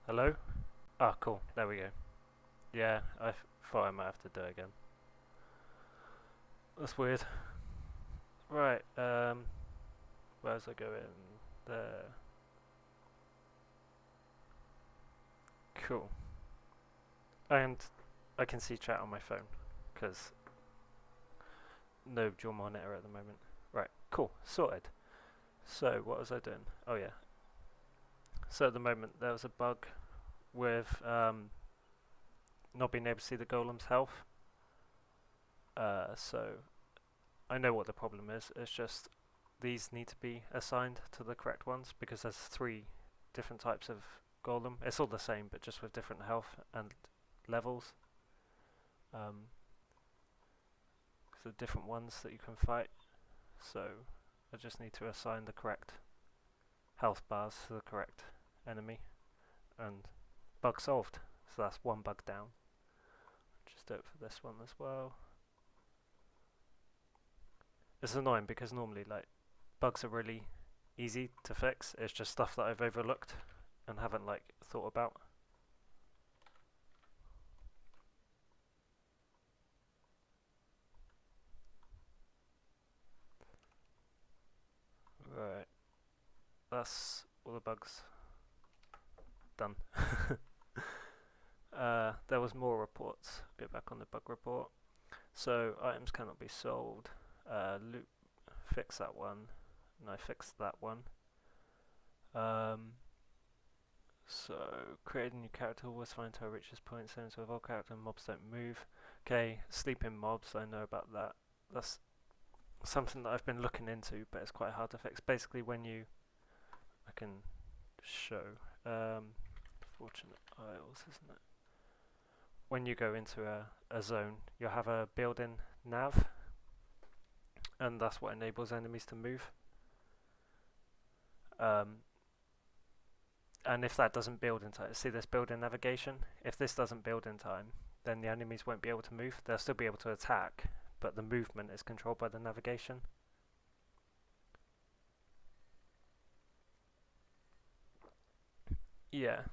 Hello? Ah, cool. There we go. Yeah, thought I might have to do it again. That's weird. Right, where's I going? There. Cool. And I can see chat on my phone, because no dual monitor at the moment. Right, cool. Sorted. So, what was I doing? Oh, yeah. So, at the moment, there was a bug with not being able to see the golem's health. So, I know what the problem is. It's just these need to be assigned to the correct ones because there's three different types of golem. It's all the same, but just with different health and levels. So different ones that you can fight. So I just need to assign the correct health bars to the correct enemy, and bug solved. So that's one bug down. Just do it for this one as well. It's annoying because normally like bugs are really easy to fix. It's just stuff that I've overlooked and haven't like thought about. Right, that's all the bugs done. There was more reports. Go back on the bug report. So items cannot be sold. Loot, fix that one. And I fixed that one. So create a new character was fine until I reach this point. Same as with all character mobs don't move. Okay, sleeping mobs. I know about that. That's something that I've been looking into, but it's quite hard to fix. Basically, when you, I can show. Fortunate Isles, isn't it? When you go into a zone, you'll have a built-in nav, and that's what enables enemies to move. And if that doesn't build in time, see this build-in navigation? If this doesn't build in time, then the enemies won't be able to move. They'll still be able to attack, but the movement is controlled by the navigation. Yeah.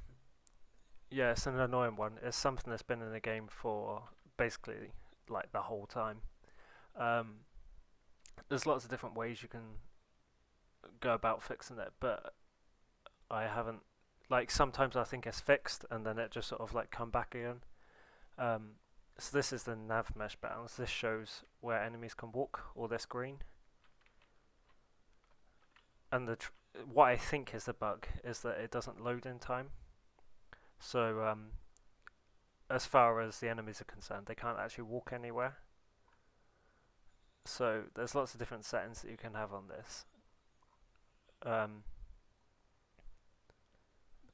Yeah, it's an annoying one. It's something that's been in the game for basically like the whole time. Um, there's lots of different ways you can go about fixing it, but I haven't. Like sometimes I think it's fixed, and then it just sort of like come back again. Um, so this is the nav mesh bounds. This shows where enemies can walk, all this green. And what I think is the bug is that it doesn't load in time. So as far as the enemies are concerned, they can't actually walk anywhere. So there's lots of different settings that you can have on this.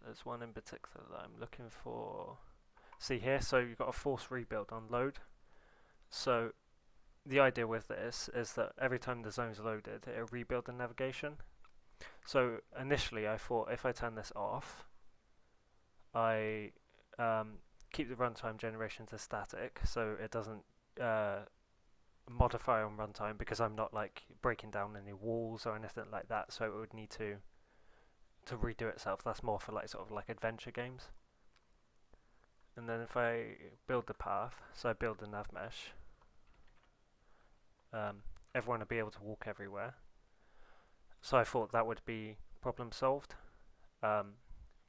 There's one in particular that I'm looking for. See here, so you've got a force rebuild on load. So the idea with this is that every time the zone's loaded, it'll rebuild the navigation. So initially I thought if I turn this off, I keep the runtime generation to static, so it doesn't modify on runtime because I'm not like breaking down any walls or anything like that. So it would need to redo itself. That's more for like sort of like adventure games. And then if I build the path, so I build the nav mesh, everyone will be able to walk everywhere. So I thought that would be problem solved, but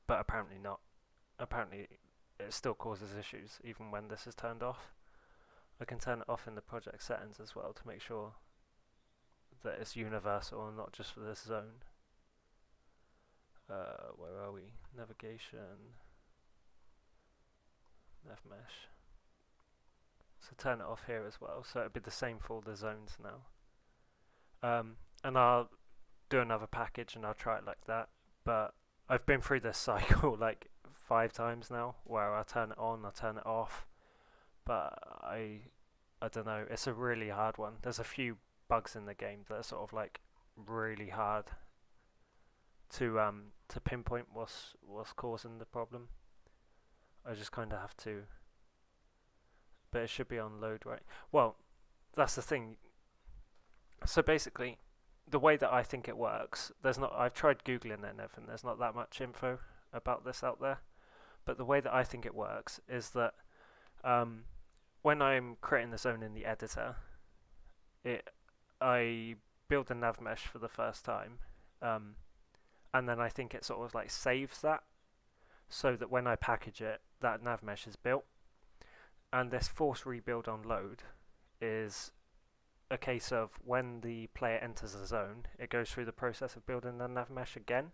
apparently not. Apparently it still causes issues even when this is turned off. I can turn it off in the project settings as well to make sure that it's universal and not just for this zone. Where are we? Navigation, nav mesh. So turn it off here as well, so it'll be the same for all the zones now. And I'll do another package and I'll try it like that. But I've been through this cycle like 5 times now, where I turn it on, I turn it off. But I don't know. It's a really hard one. There's a few bugs in the game that are sort of like really hard to pinpoint what's causing the problem. I just kind of have to. But it should be on load, right? Well, that's the thing. So basically, the way that I think it works, there's not. I've tried googling it and everything. There's not that much info about this out there. But the way that I think it works is that um, when I'm creating the zone in the editor, it I build a nav mesh for the first time, um, and then I think it sort of like saves that, so that when I package it, that nav mesh is built. And this force rebuild on load is a case of when the player enters a zone, it goes through the process of building the nav mesh again.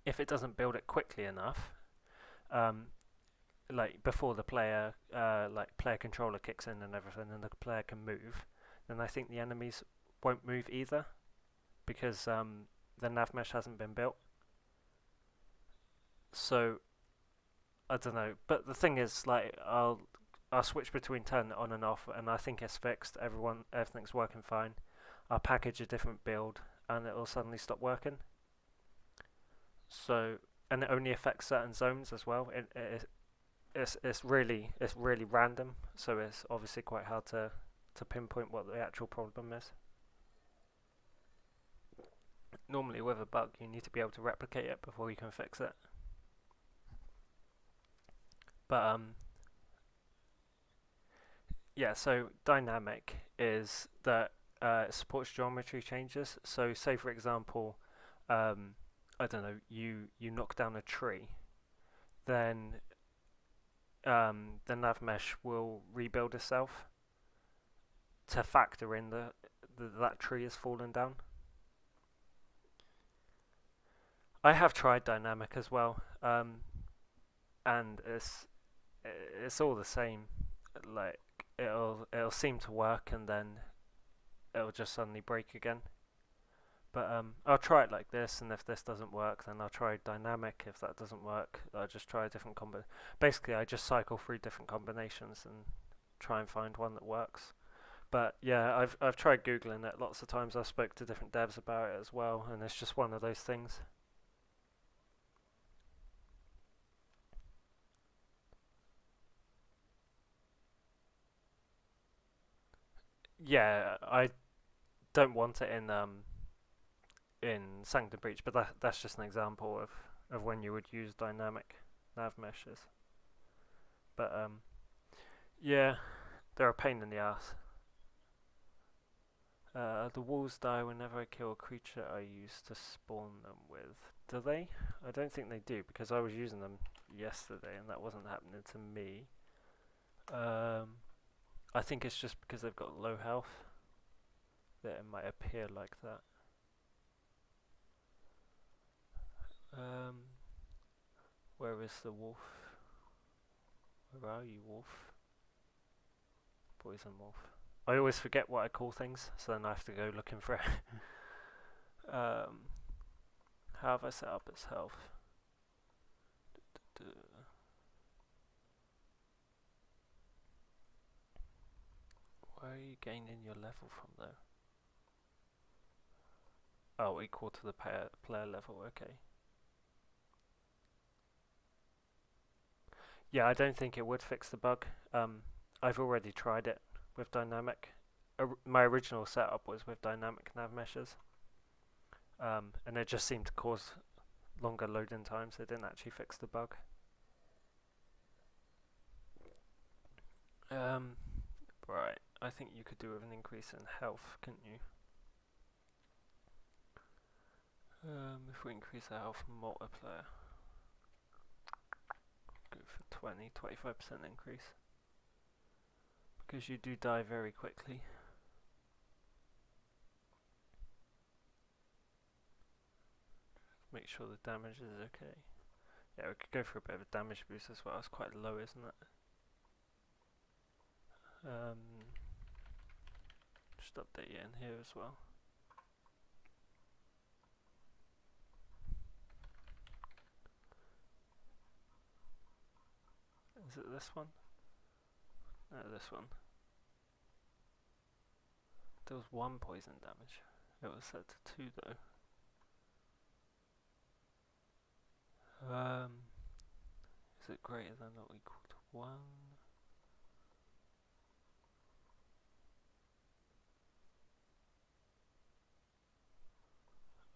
If it doesn't build it quickly enough, um, like before the player, like player controller kicks in and everything, and the player can move, then I think the enemies won't move either because the nav mesh hasn't been built. So I don't know, but the thing is, like, I'll switch between turning it on and off, and I think it's fixed. Everything's working fine. I'll package a different build, and it'll suddenly stop working. So, and it only affects certain zones as well. It's really random. So it's obviously quite hard to pinpoint what the actual problem is. Normally, with a bug, you need to be able to replicate it before you can fix it. But yeah, so dynamic is that it supports geometry changes. So say for example, I don't know, you knock down a tree, then the nav mesh will rebuild itself to factor in that tree has fallen down. I have tried dynamic as well, and it's all the same. Like it'll seem to work and then it'll just suddenly break again. But I'll try it like this, and if this doesn't work, then I'll try dynamic. If that doesn't work, I'll just try a different combo. Basically, I just cycle through different combinations and try and find one that works. But yeah, I've tried googling it lots of times. I spoke to different devs about it as well, and it's just one of those things. Yeah, I don't want it in Sanctum Breach, but that's just an example of when you would use dynamic nav meshes. But yeah, they're a pain in the ass. The walls die whenever I kill a creature I used to spawn them with. Do they? I don't think they do because I was using them yesterday and that wasn't happening to me. I think it's just because they've got low health that it might appear like that. Um, where is the wolf? Where are you, wolf? Poison wolf. I always forget what I call things, so then I have to go looking for it. How have I set up its health? Where are you gaining your level from though? Oh, equal to the player level, okay. Yeah, I don't think it would fix the bug. I've already tried it with dynamic. My original setup was with dynamic nav meshes, and it just seemed to cause longer loading times. It didn't actually fix the bug. Right, I think you could do with an increase in health, couldn't you? If we increase the health multiplier, go for 25% increase. Because you do die very quickly. Make sure the damage is okay. Yeah, we could go for a bit of a damage boost as well. It's quite low, isn't it? Just update it in here as well. Is it this one? No, this one. There was 1 poison damage. It was set to 2 though. Is it greater than or equal to 1?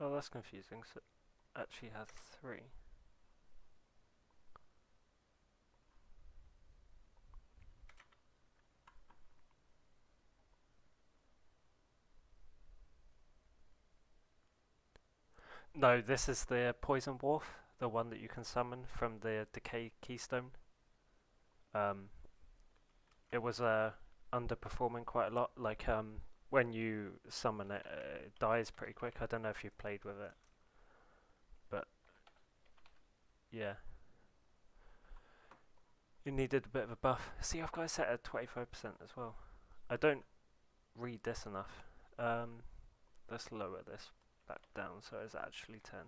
Oh, that's confusing. So it actually has 3. No, this is the Poison Wolf, the one that you can summon from the Decay Keystone. Um, it was underperforming quite a lot. Like when you summon it, it dies pretty quick. I don't know if you've played with it, but yeah, you needed a bit of a buff. See, I've got it set at 25% as well. I don't read this enough. Let's lower this back down so it's actually 10.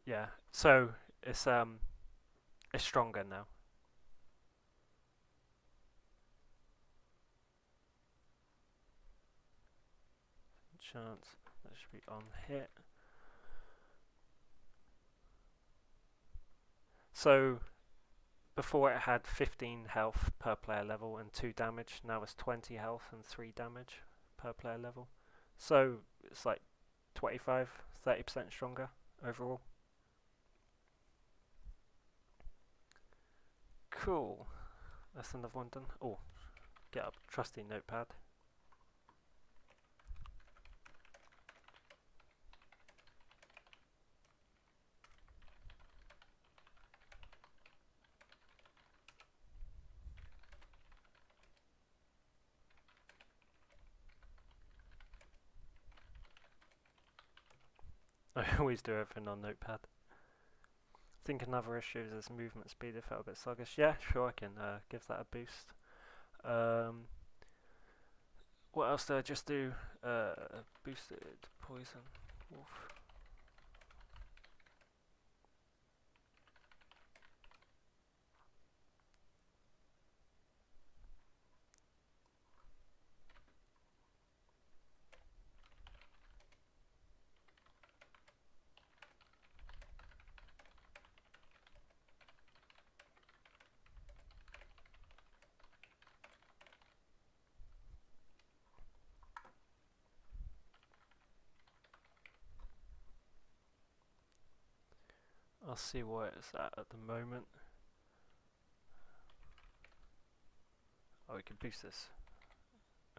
Yeah, so it's stronger now. Chance that should be on hit. So before it had 15 health per player level and 2 damage. Now it's 20 health and 3 damage per player level. So it's like 25-30% stronger overall. Cool. That's another one done. Oh, get up trusty notepad. I always do everything on notepad. I think another issue is his movement speed. It felt a bit sluggish. Yeah, sure, I can give that a boost. What else did I just do? Boosted poison wolf. I'll see what it's at the moment. Oh, we can boost this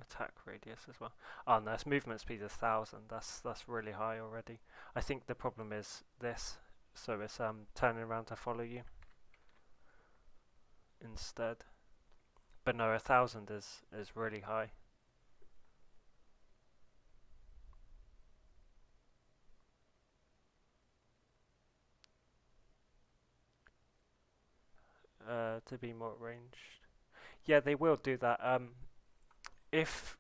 attack radius as well. Oh no, its movement speed is 1000. That's really high already. I think the problem is this, so it's turning around to follow you instead. But no, 1000 is really high. To be more ranged. Yeah, they will do that. If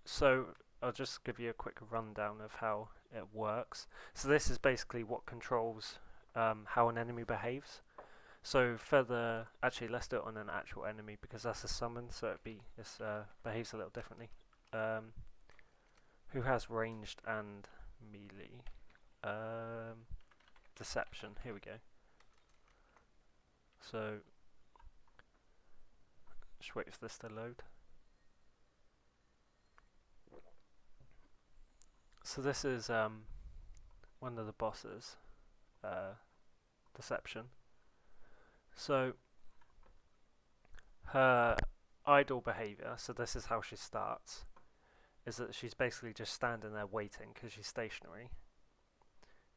so, I'll just give you a quick rundown of how it works. So this is basically what controls how an enemy behaves. So for the actually, let's do it on an actual enemy because that's a summon, so it behaves a little differently. Who has ranged and melee? Deception. Here we go. So just wait for this to load. So this is one of the bosses, Deception. So her idle behaviour, so this is how she starts, is that she's basically just standing there waiting because she's stationary.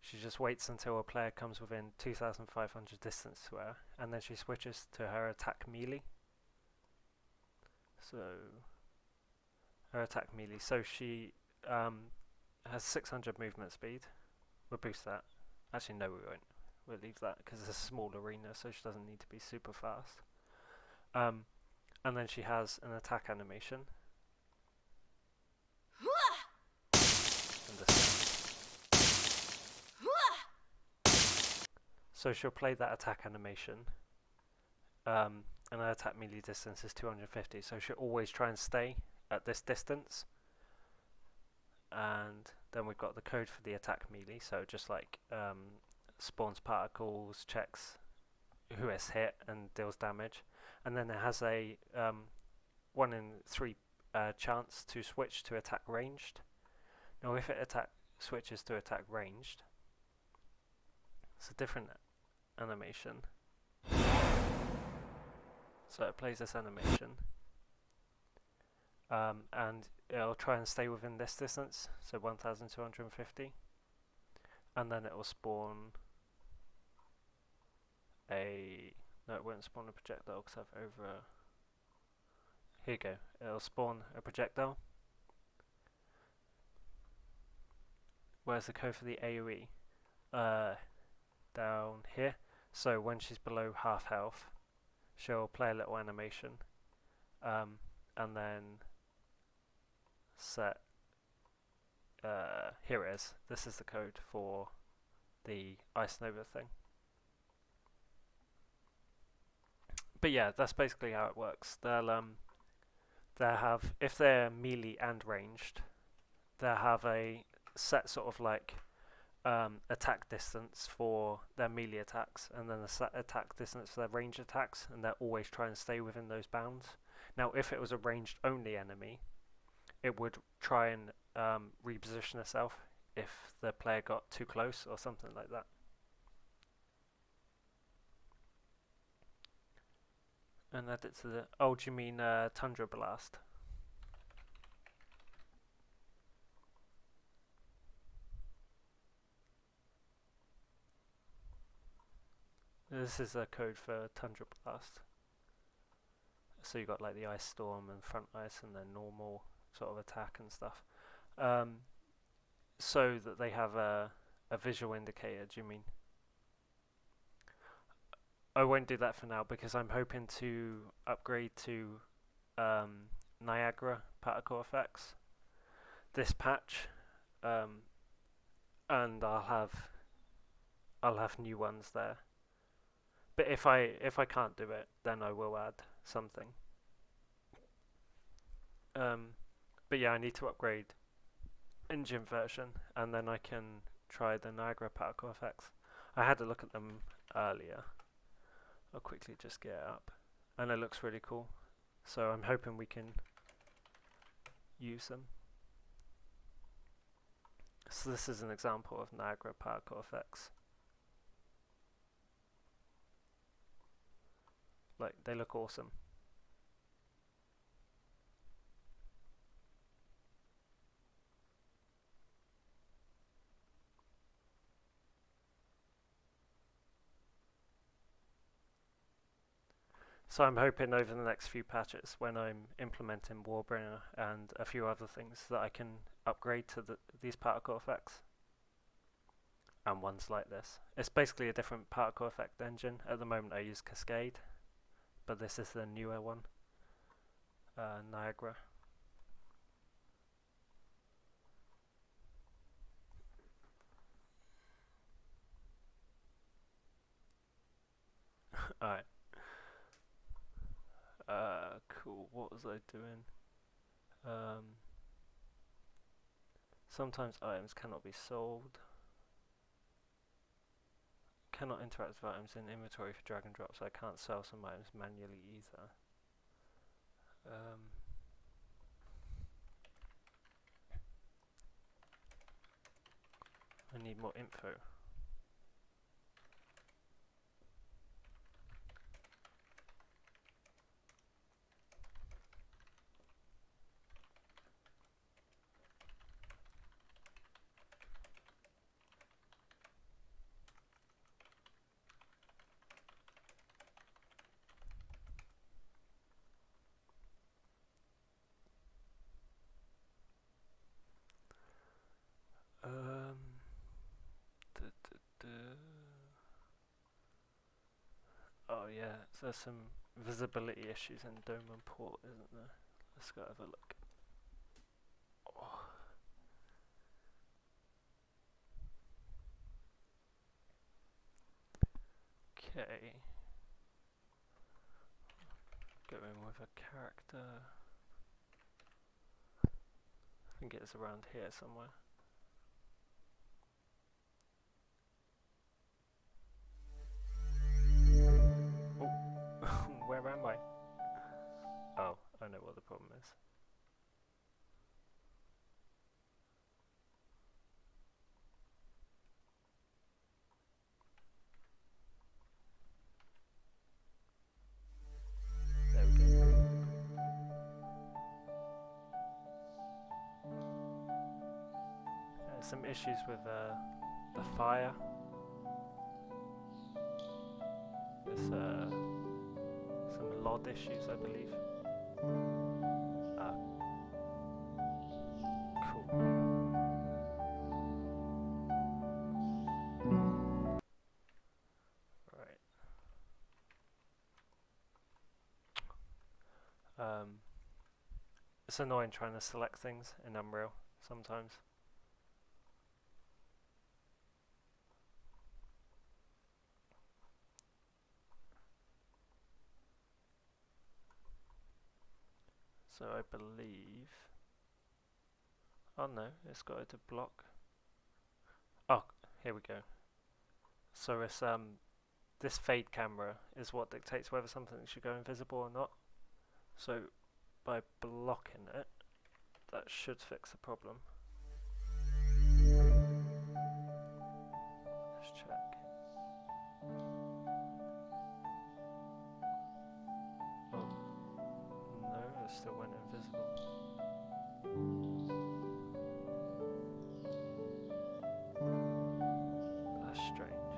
She just waits until a player comes within 2,500 distance to her, and then she switches to her attack melee. So her attack melee. So she has 600 movement speed. We'll boost that. Actually, no, we won't. We'll leave that because it's a small arena, so she doesn't need to be super fast. And then she has an attack animation. And this. So she'll play that attack animation, and her attack melee distance is 250, so she'll always try and stay at this distance. And then we've got the code for the attack melee, so just like spawns particles, checks who it's hit and deals damage, and then it has a 1 in 3 chance to switch to attack ranged. Now if it switches to attack ranged, it's a different animation. So it plays this animation, and it'll try and stay within this distance, so 1,250, and then it will spawn a... No, it won't spawn a projectile because I've over... Here you go. It'll spawn a projectile. Where's the code for the AoE? Down here. So when she's below half health, she'll play a little animation, and then set... here it is. This is the code for the Ice Nova thing. But yeah, that's basically how it works. They'll have, if they're melee and ranged, they'll have a set sort of like attack distance for their melee attacks, and then a set attack distance for their ranged attacks, and they'll always try and stay within those bounds. Now, if it was a ranged only enemy, it would try and reposition itself if the player got too close or something like that. And add it to the... Oh, do you mean Tundra Blast? This is a code for Tundra Blast. So you got like the Ice Storm and Front Ice and then normal sort of attack and stuff. So that they have a visual indicator, do you mean? I won't do that for now because I'm hoping to upgrade to Niagara particle effects this patch, and I'll have new ones there. But if I can't do it, then I will add something. But yeah, I need to upgrade engine version, and then I can try the Niagara particle effects. I had a look at them earlier. I'll quickly just get it up, and it looks really cool. So I'm hoping we can use them. So this is an example of Niagara particle effects. Like, they look awesome. So I'm hoping over the next few patches, when I'm implementing Warbringer and a few other things, that I can upgrade to these particle effects. And ones like this. It's basically a different particle effect engine. At the moment I use Cascade, but this is the newer one, Niagara. Alright. Cool. What was I doing? Sometimes items cannot be sold. Cannot interact with items in inventory for drag and drop, so I can't sell some items manually either. I need more info. Oh yeah, there's some visibility issues in Dome and Port, isn't there? Let's go have a look. Oh. Okay. Going with a character. I think it's around here somewhere. Oh, where am I? Oh, I know what the problem is. some issues with the fire. There's some LOD issues, I believe. Ah, cool. Right. It's annoying trying to select things in Unreal sometimes. So I believe... Oh no, it's got it to block. Oh, here we go. So it's this fade camera is what dictates whether something should go invisible or not. So by blocking it, that should fix the problem. Let's check. Oh, no, it still went invisible. That's strange.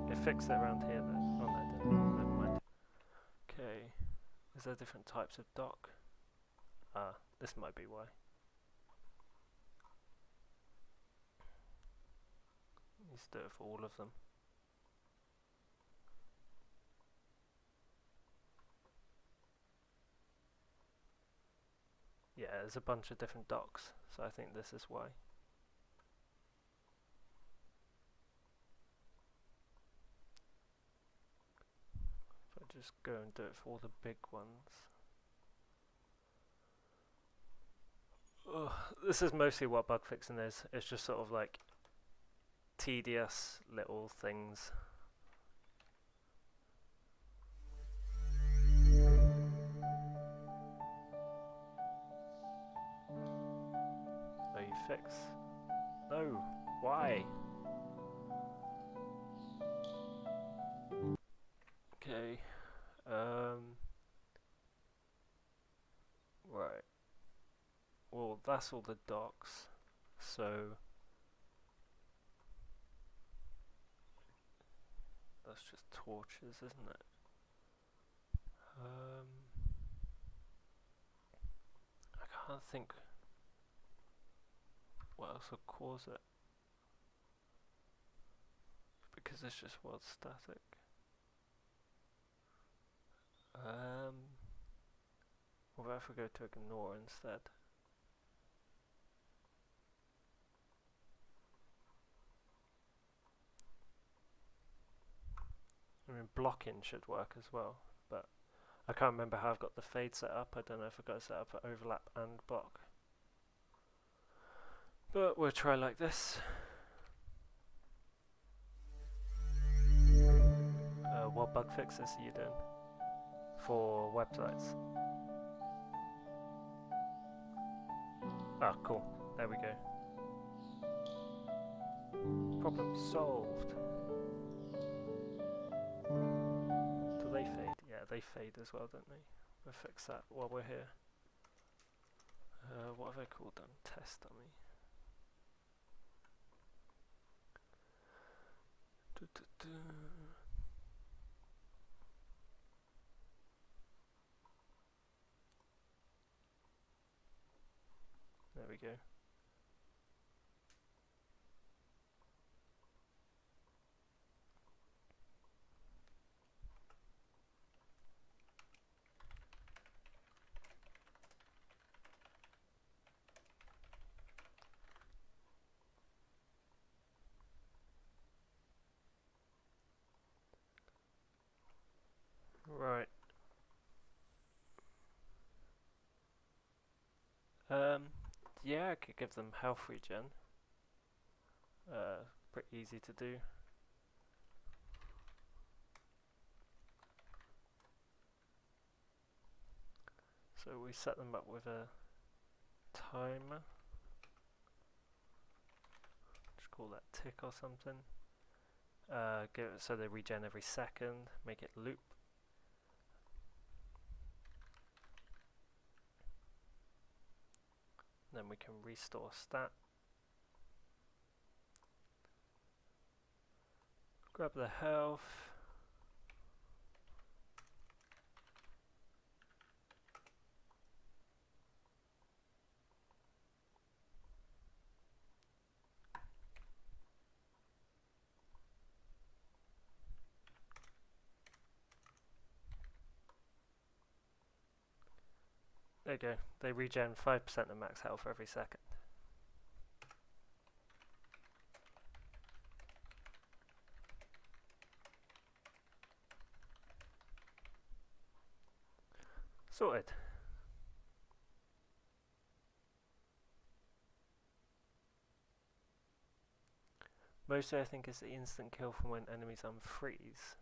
It fixed it around here though. Oh no, it didn't. Never mind. Okay. Is there different types of dock? Ah, this might be why. Needs to do it for all of them. Yeah, there's a bunch of different docks, so I think this is why. If I just go and do it for all the big ones. Ugh, this is mostly what bug fixing is. It's just sort of like tedious little things. Oh, you fix? No. Why? Okay. Right. Well, that's all the docks. So that's just torches, isn't it? I can't think what else would cause it, because it's just world static. What about if we go to ignore instead? I mean, blocking should work as well, but I can't remember how I've got the fade set up. I don't know if I've got it set up for overlap and block. But we'll try like this. What bug fixes are you doing for websites? Ah, cool. There we go. Problem solved. Do they fade? Yeah, they fade as well, don't they? We'll fix that while we're here. What have I called them? Test dummy. There we go. Right. Yeah, I could give them health regen. Pretty easy to do. So we set them up with a timer. Just call that tick or something. Give it so they regen every second. Make it loop. then we can restore stat. Grab the health. There you go. They regen 5% of max health every second. Sorted. Mostly I think it's the instant kill from when enemies unfreeze.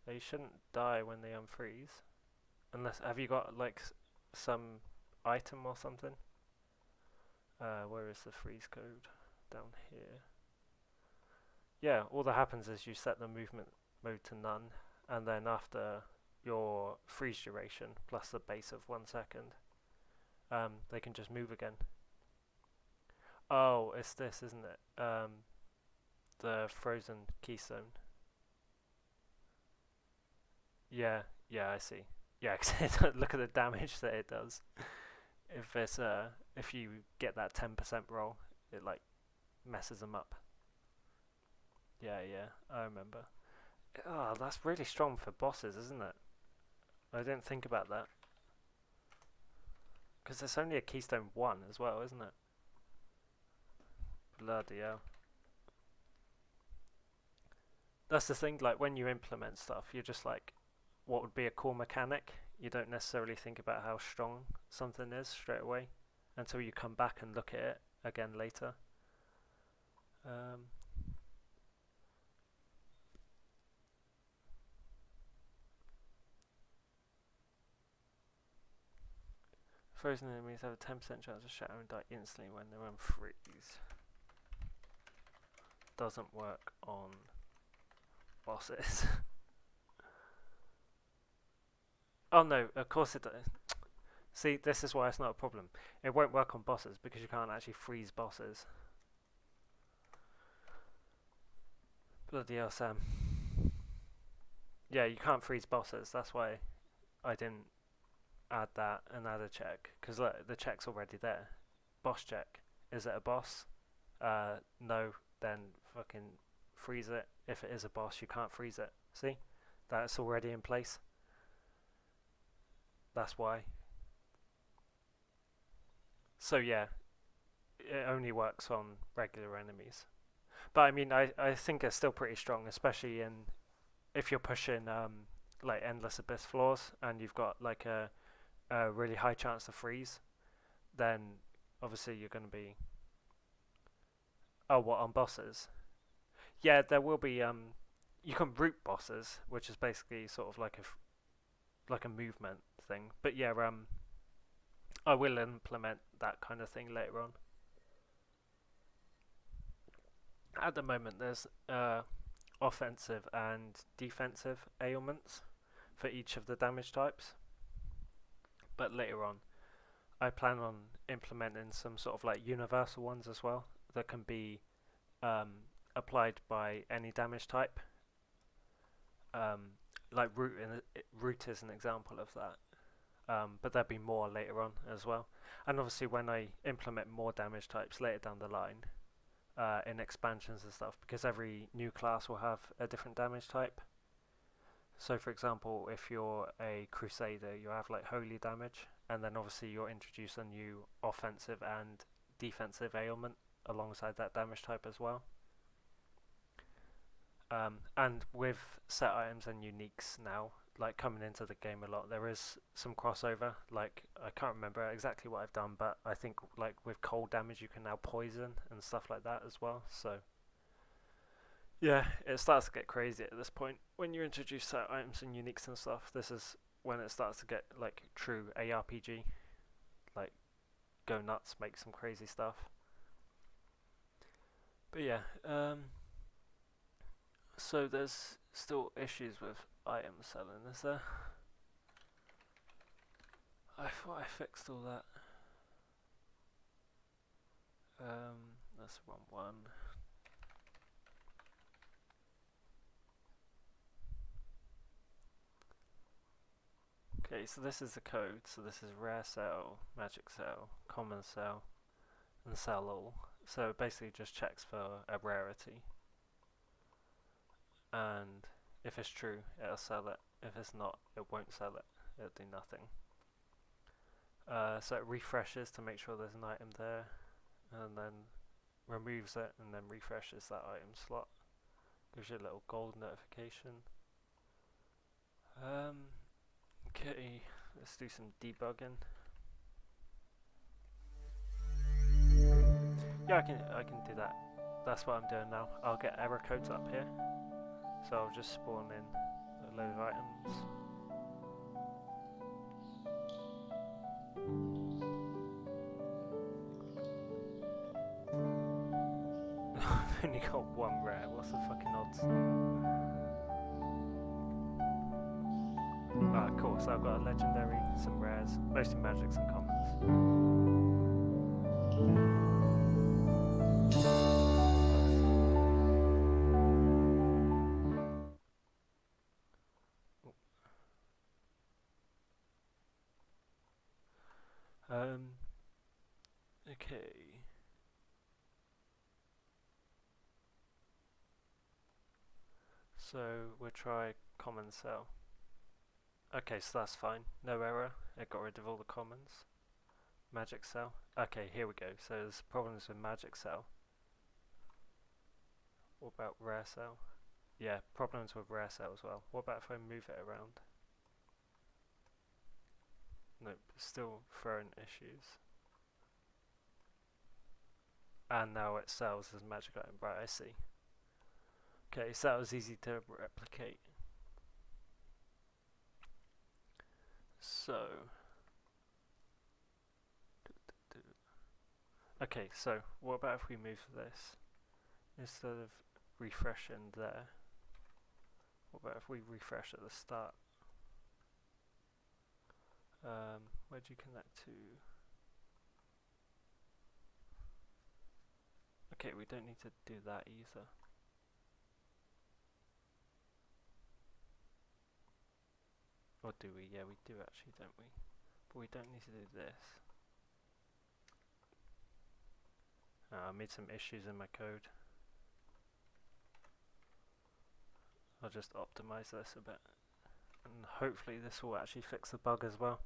They shouldn't die when they unfreeze. Unless, have you got like some item or something? Where is the freeze code? Down here. Yeah, all that happens is you set the movement mode to none, and then after your freeze duration plus the base of 1 second, they can just move again. Oh, it's this, isn't it? The frozen keystone. Yeah, yeah, I see. Yeah, 'cause look at the damage that it does. If you get that 10% roll, it like messes them up. Yeah, yeah, I remember. Oh, that's really strong for bosses, isn't it? I didn't think about that. Because it's only a keystone 1 as well, isn't it? Bloody hell. That's the thing, like when you implement stuff, you're just like, what would be a core mechanic? You don't necessarily think about how strong something is straight away until you come back and look at it again later. Frozen enemies have a 10% chance of shattering and die instantly when they're unfreeze. Doesn't work on bosses. Oh no, of course it does. See, this is why it's not a problem. It won't work on bosses because you can't actually freeze bosses. Bloody hell, Sam. Yeah, you can't freeze bosses. That's why I didn't add that and add a check. Because look, the check's already there. Boss check. Is it a boss? No, then fucking freeze it. If it is a boss, you can't freeze it. See? That's already in place. That's why. So yeah, it only works on regular enemies. But I mean, I think it's still pretty strong, especially if you're pushing like endless abyss floors and you've got like a really high chance to freeze, then obviously you're going to be. Oh, what on bosses? Yeah, there will be. You can root bosses, which is basically sort of like a movement thing. But yeah, I will implement that kind of thing later on. At the moment, there's offensive and defensive ailments for each of the damage types. But later on, I plan on implementing some sort of like universal ones as well that can be applied by any damage type. Like root is an example of that. But there'll be more later on as well. And obviously when I implement more damage types later down the line, in expansions and stuff, because every new class will have a different damage type. So for example, if you're a crusader, you have like holy damage, and then obviously you'll introduce a new offensive and defensive ailment alongside that damage type as well. And with set items and uniques now, like coming into the game a lot, there is some crossover. Like I can't remember exactly what I've done, but I think like with cold damage you can now poison and stuff like that as well. So yeah, it starts to get crazy at this point when you introduce set items and uniques and stuff. This is when it starts to get like true ARPG, like go nuts, make some crazy stuff. But yeah, so there's still issues with item selling, is there? I thought I fixed all that. That's the wrong one. Okay, so this is the code. So this is rare cell, magic cell, common cell, and sell all. So it basically just checks for a rarity. And if it's true, it'll sell it. If it's not, it won't sell it. It'll do nothing. So it refreshes to make sure there's an item there, and then removes it, and then refreshes that item slot. Gives you a little gold notification. Okay, let's do some debugging. Yeah, I can do that. That's what I'm doing now. I'll get error codes up here. So I'll just spawn in a load of items. I've only got one rare. What's the fucking odds? Ah, cool. So I've got a legendary, some rares, mostly magics and commons. Okay. So we'll try common cell. Okay, so that's fine. No error. It got rid of all the commons. Magic cell. Okay, here we go. So there's problems with magic cell. What about rare cell? Yeah, problems with rare cell as well. What about if I move it around? Nope, still throwing issues. And now it sells as magic item. Right, I see. Okay, so that was easy to replicate. So, okay, so what about if we move this instead of refreshing there? What about if we refresh at the start? Where do you connect to? Okay, we don't need to do that either. Or do we? Yeah, we do actually, don't we? But we don't need to do this. I made some issues in my code. I'll just optimize this a bit. And hopefully this will actually fix the bug as well.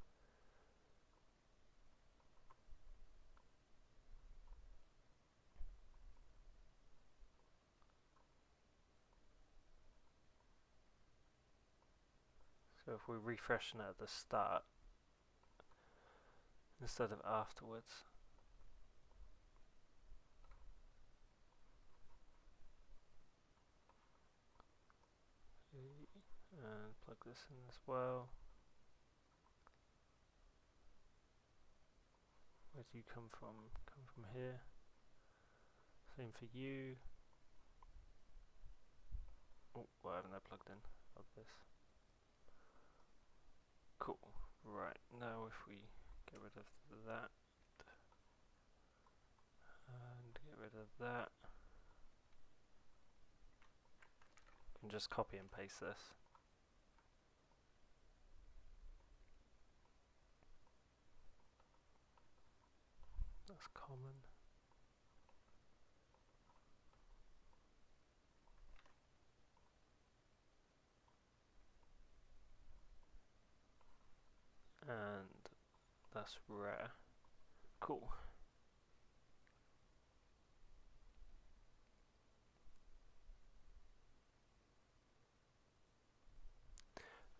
So if we refresh it at the start instead of afterwards. And plug this in as well. Where do you come from? Come from here. Same for you. Oh, why haven't I plugged in? Of this. Cool. Right, now if we get rid of that and get rid of that, and just copy and paste this. That's common. And that's rare. Cool.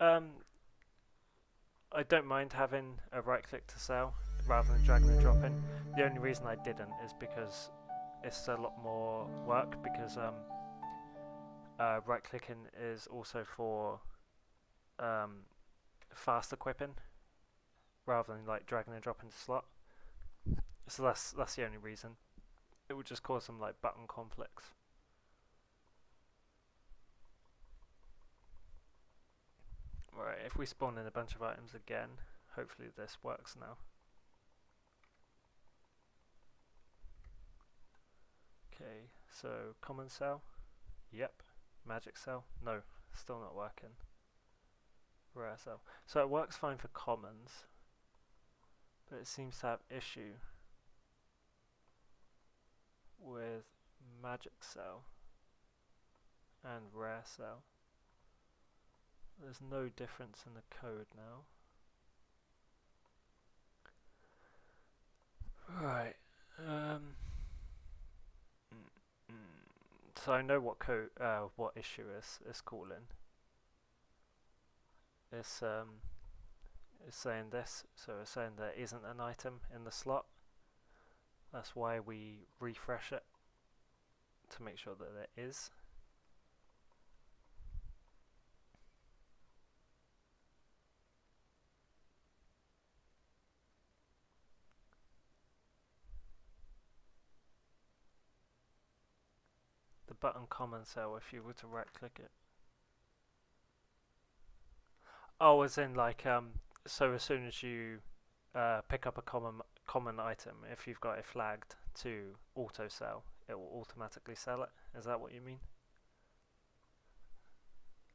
I don't mind having a right click to sell rather than dragging and dropping. The only reason I didn't is because it's a lot more work, because right clicking is also for fast equipping rather than like dragging and dropping to slot. So that's the only reason. It would just cause some like button conflicts. Right, if we spawn in a bunch of items again, hopefully this works now. Okay, so common cell, yep. Magic cell, no, still not working. Rare cell. So it works fine for commons, but it seems to have issue with magic cell and rare cell. There's no difference in the code now. Right. So I know what what issue is calling. It's saying this, so it's saying there isn't an item in the slot. That's why we refresh it to make sure that there is. The button common cell, if you were to right click it. Oh, as in like so as soon as you pick up a common item, if you've got it flagged to auto sell, it will automatically sell it. Is that what you mean?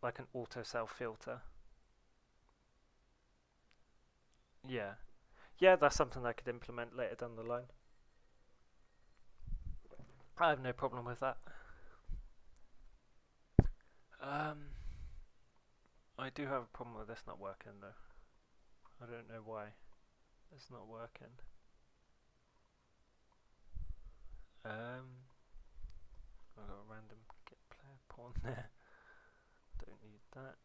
Like an auto sell filter? Yeah. Yeah, that's something I could implement later down the line. I have no problem with that. I do have a problem with this not working though. I don't know why it's not working. I've got a random get player pawn there. Don't need that.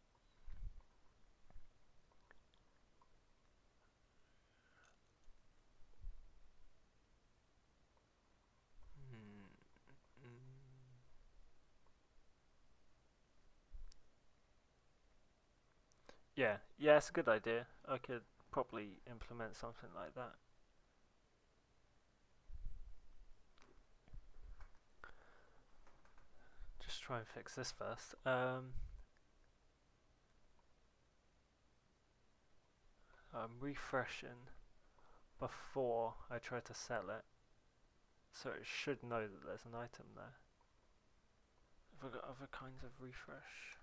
Yeah, it's a good idea. I could probably implement something like that. Just try and fix this first. I'm refreshing before I try to sell it, so it should know that there's an item there. Have I got other kinds of refresh?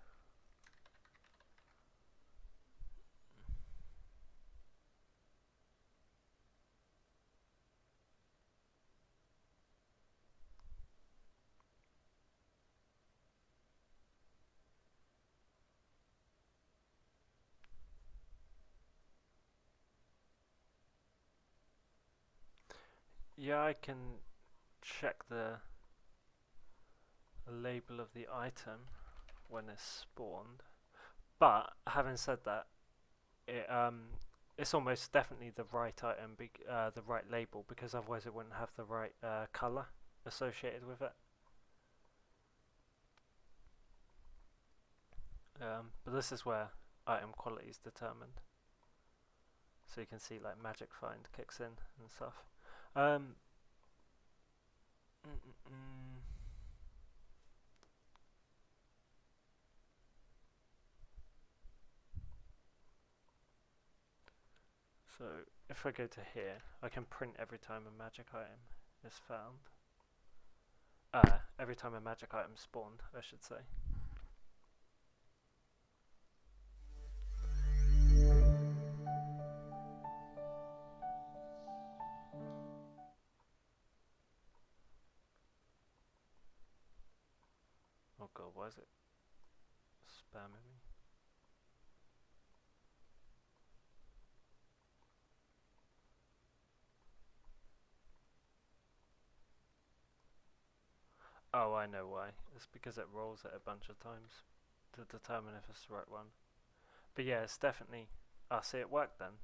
Yeah, I can check the label of the item when it's spawned, but having said that, it's almost definitely the right item, the right label, because otherwise it wouldn't have the right color associated with it. But this is where item quality is determined. So you can see like magic find kicks in and stuff. So if I go to here, I can print every time a magic item is found. Every time a magic item spawned, I should say. Oh god, why is it spamming me? Oh, I know why. It's because it rolls it a bunch of times to determine if it's the right one. But yeah, it's definitely... see, it worked then.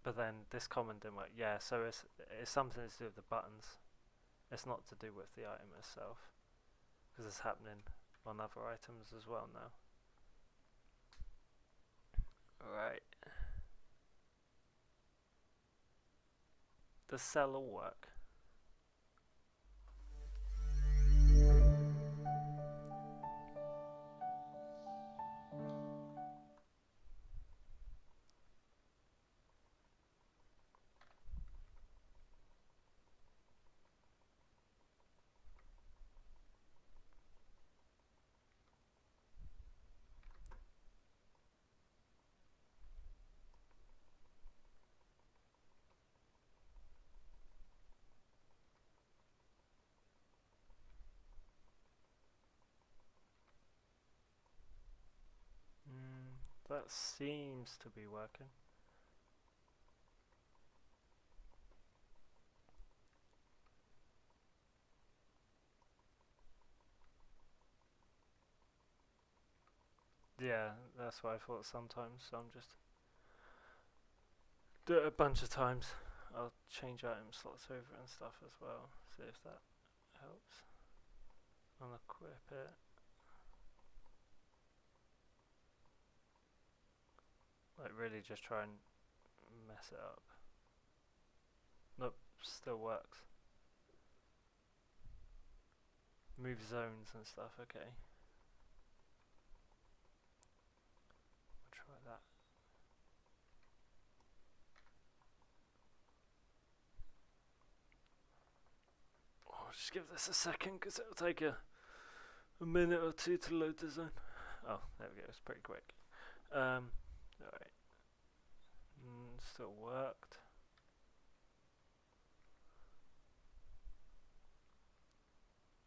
But then this common didn't work. Yeah, so it's something to do with the buttons. It's not to do with the item itself. Because it's happening on other items as well now. Alright. Does sell all work? That seems to be working. Yeah, that's what I thought sometimes, so I'm just do it a bunch of times. I'll change item slots over and stuff as well, see if that helps. Unequip it. Like really just try and mess it up. Nope, still works. Move zones and stuff, okay. I'll try that. I'll just give this a second because it'll take a minute or two to load the zone. Oh, there we go, it's pretty quick. Alright. Still worked.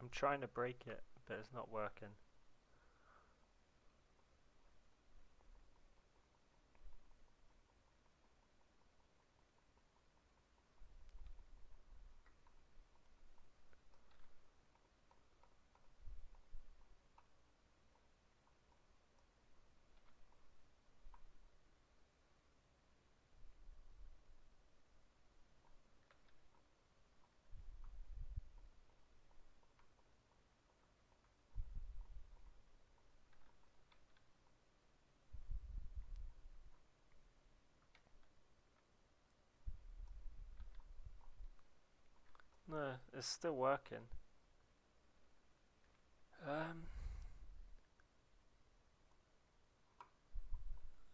I'm trying to break it, but it's not working. No, it's still working.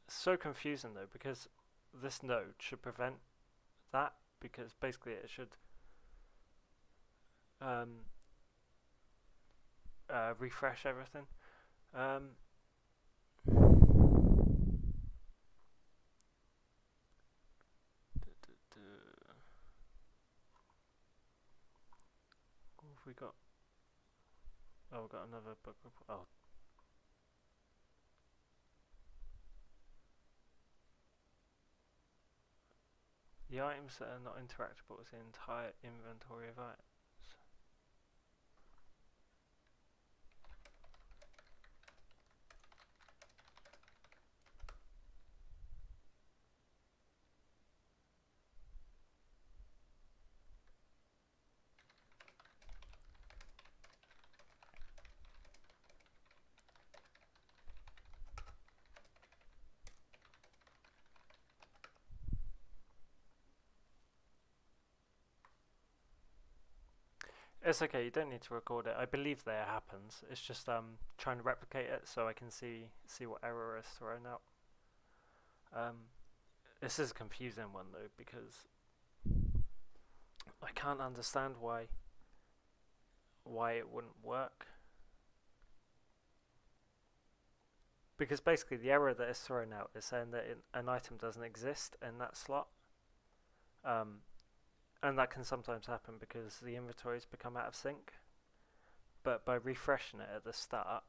It's so confusing though, because this node should prevent that, because basically it should refresh everything. What have we got? Oh, we've got another book report. Oh. The items that are not interactable is the entire inventory of items. It's okay, you don't need to record it. I believe that it happens. It's just trying to replicate it so I can see what error is thrown out. This is a confusing one though, because I can't understand why it wouldn't work. Because basically the error that is thrown out is saying that an item doesn't exist in that slot. And that can sometimes happen because the inventories become out of sync. But by refreshing it at the start,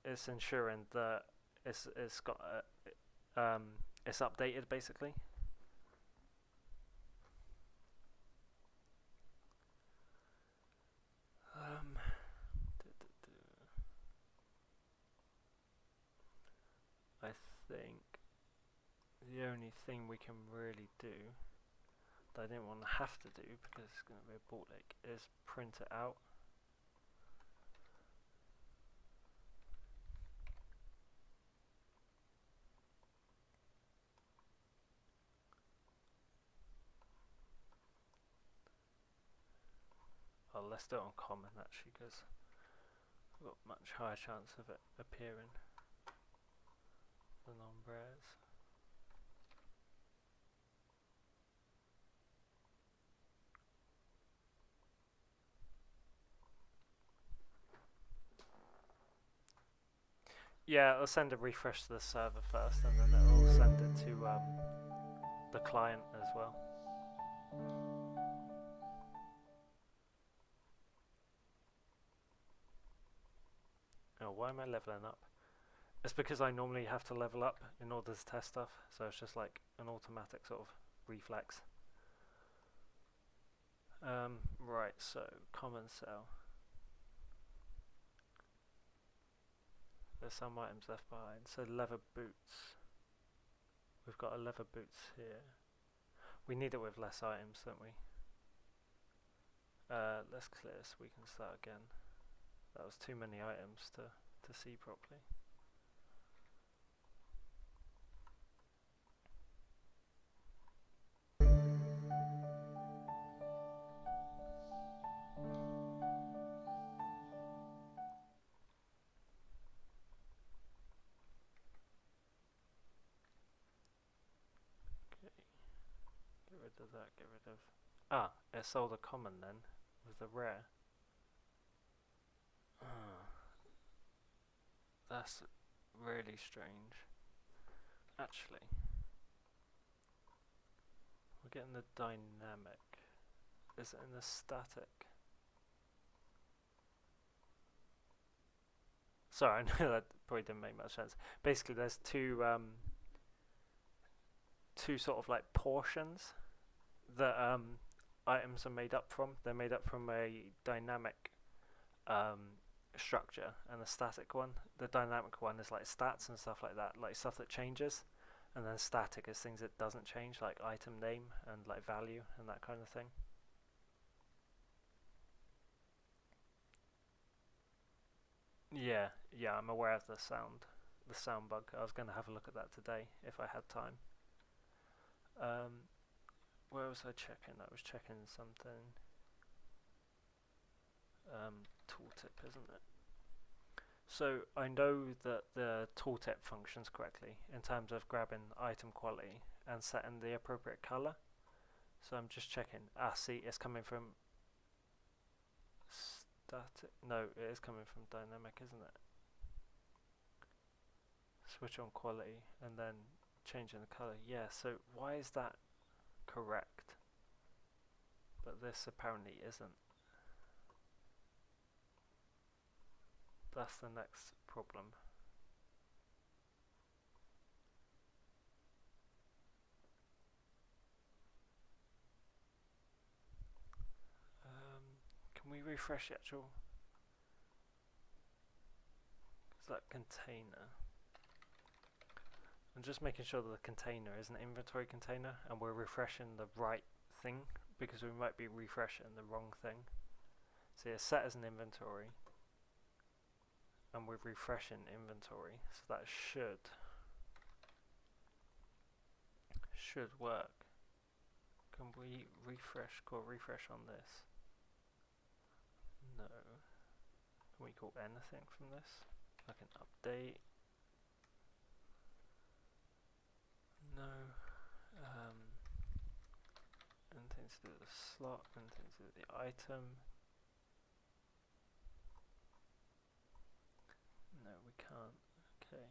it's ensuring that it's got it's updated basically. I think the only thing we can really do that I didn't want to have to do because it's going to be a ball ache is print it out. Oh, let's do it on common actually, because we've got much higher chance of it appearing than on rares. Yeah, I'll send a refresh to the server first, and then it'll send it to the client as well. Oh, why am I leveling up? It's because I normally have to level up in order to test stuff, so it's just like an automatic sort of reflex. Right, so common cell. There's some items left behind. So leather boots. We've got a leather boots here. We need it with less items, don't we? Let's clear so we can start again. That was too many items to see properly. Get rid of that, get rid of... Ah, it sold a common then, with the rare. That's really strange. Actually, we're getting the dynamic. Is it in the static? Sorry, I know that probably didn't make much sense. Basically, there's two sort of like portions that items are made up from. They're made up from a dynamic structure and a static one. The dynamic one is like stats and stuff like that, like stuff that changes, and then static is things that doesn't change, like item name and like value and that kind of thing. Yeah, I'm aware of the sound bug. I was going to have a look at that today if I had time. Where was I checking? I was checking something. Tooltip, isn't it? So I know that the tooltip functions correctly in terms of grabbing item quality and setting the appropriate color. So I'm just checking. Ah, see, it's coming from static. No, it is coming from dynamic, isn't it? Switch on quality and then changing the color. Yeah, so why is that correct? But this apparently isn't. That's the next problem. Can we refresh the actual? Is that container? I'm just making sure that the container is an inventory container and we're refreshing the right thing, because we might be refreshing the wrong thing. So it's set as an inventory and we're refreshing inventory, so that should work. Can we call refresh on this? No. Can we call anything from this? Like an update? No. Anything to do with the slot, anything to do with the item. No, we can't. Okay.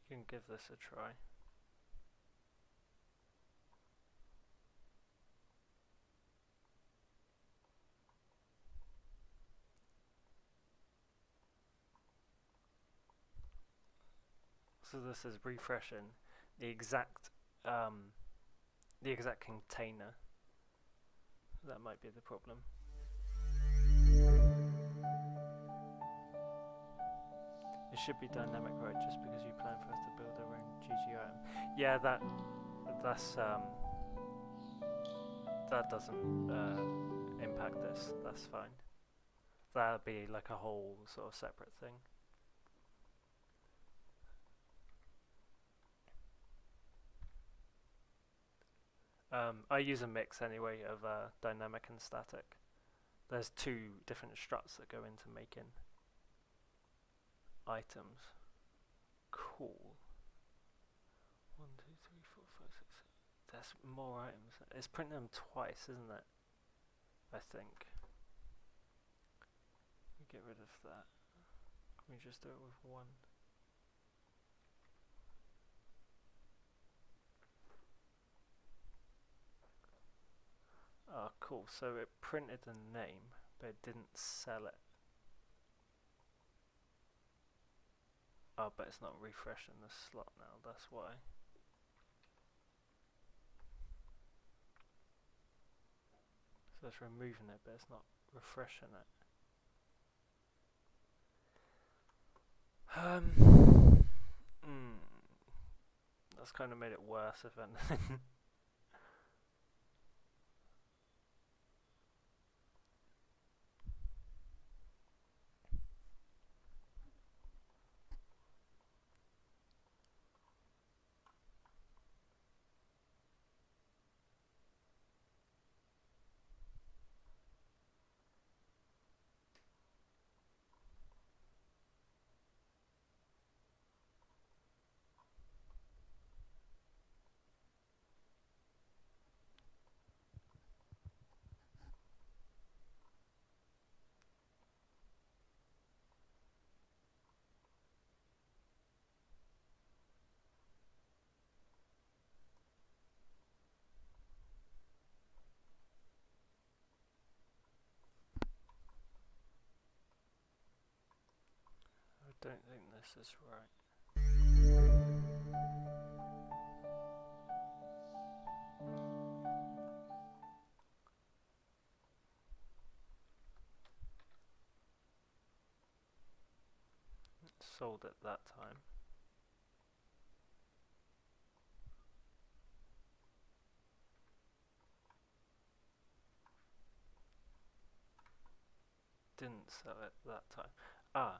You can give this a try. So this is refreshing the exact container. That might be the problem. It should be dynamic, right? Just because you plan for us to build our own GG item. Yeah, that doesn't impact this. That's fine. That'll be like a whole sort of separate thing. I use a mix anyway of dynamic and static. There's two different struts that go into making items. Cool. 1, 2, 3, 4, 5, 6, 7. There's more items. It's printing them twice, isn't it? I think. Get rid of that. Can we just do it with one? Oh, cool. So it printed a name, but it didn't sell it. Oh, but it's not refreshing the slot now, that's why. So it's removing it, but it's not refreshing it. That's kind of made it worse, if anything. I don't think this is right. Sold it that time. Didn't sell it that time. Ah.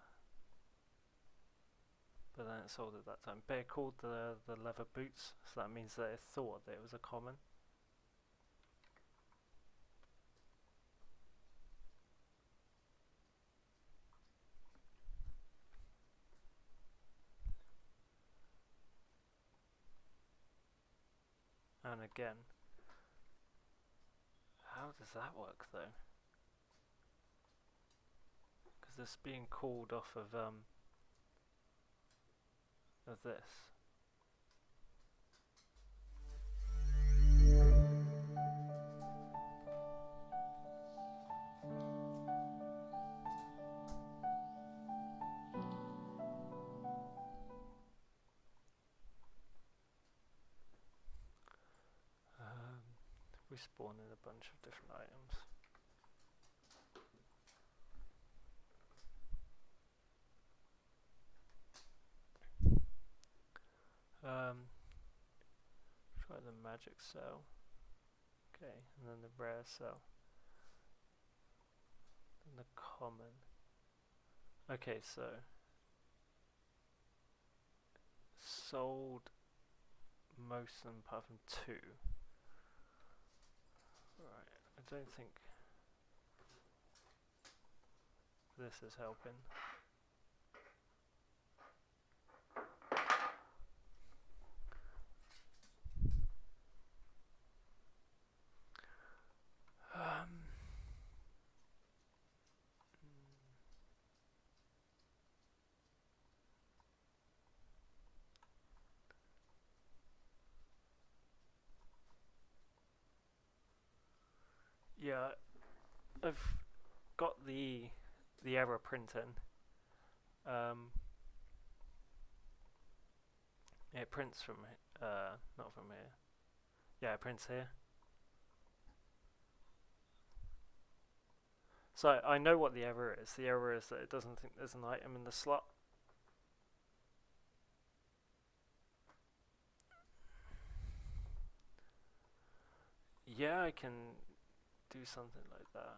But then it sold it that time. But it called the leather boots, so that means that it thought that it was a common. And again, how does that work though? Because this being called off of this. We spawn in a bunch of different items. Try the magic cell. Okay, and then the rare cell. And the common. Okay, so sold most of them apart from 2. Right, I don't think this is helping. Yeah, I've got the error printing. It prints from not from here. Yeah, it prints here. So I know what the error is. The error is that it doesn't think there's an item in the slot. Yeah, I can do something like that.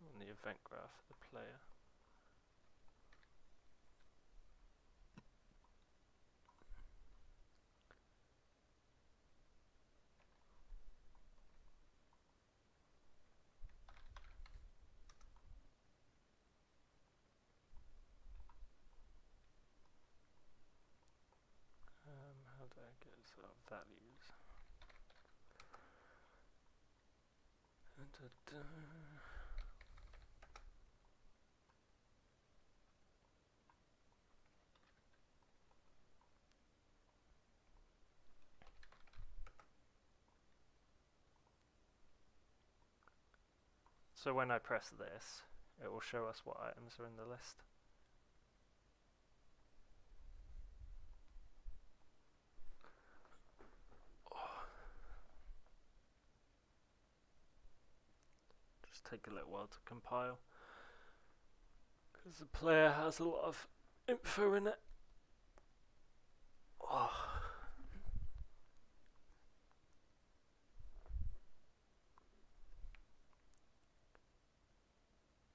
On the event graph of the player. There goes our values. So when I press this, it will show us what items are in the list. Just take a little while to compile, because the player has a lot of info in it.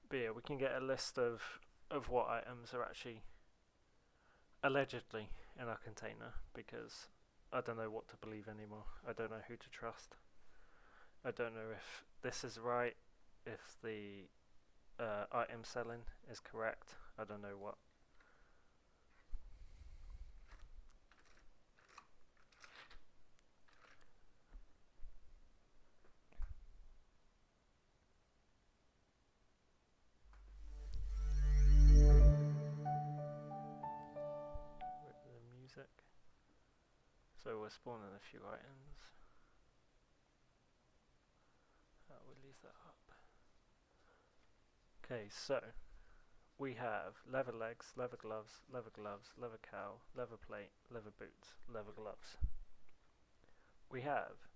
But yeah, we can get a list of what items are actually allegedly in our container, because I don't know what to believe anymore. I don't know who to trust. I don't know if this is right, if the item selling is correct. I don't know what. The music. So we're spawning a few items. We'll leave that up. Okay, so we have leather legs, leather gloves, leather cow, leather plate, leather boots, leather gloves. We have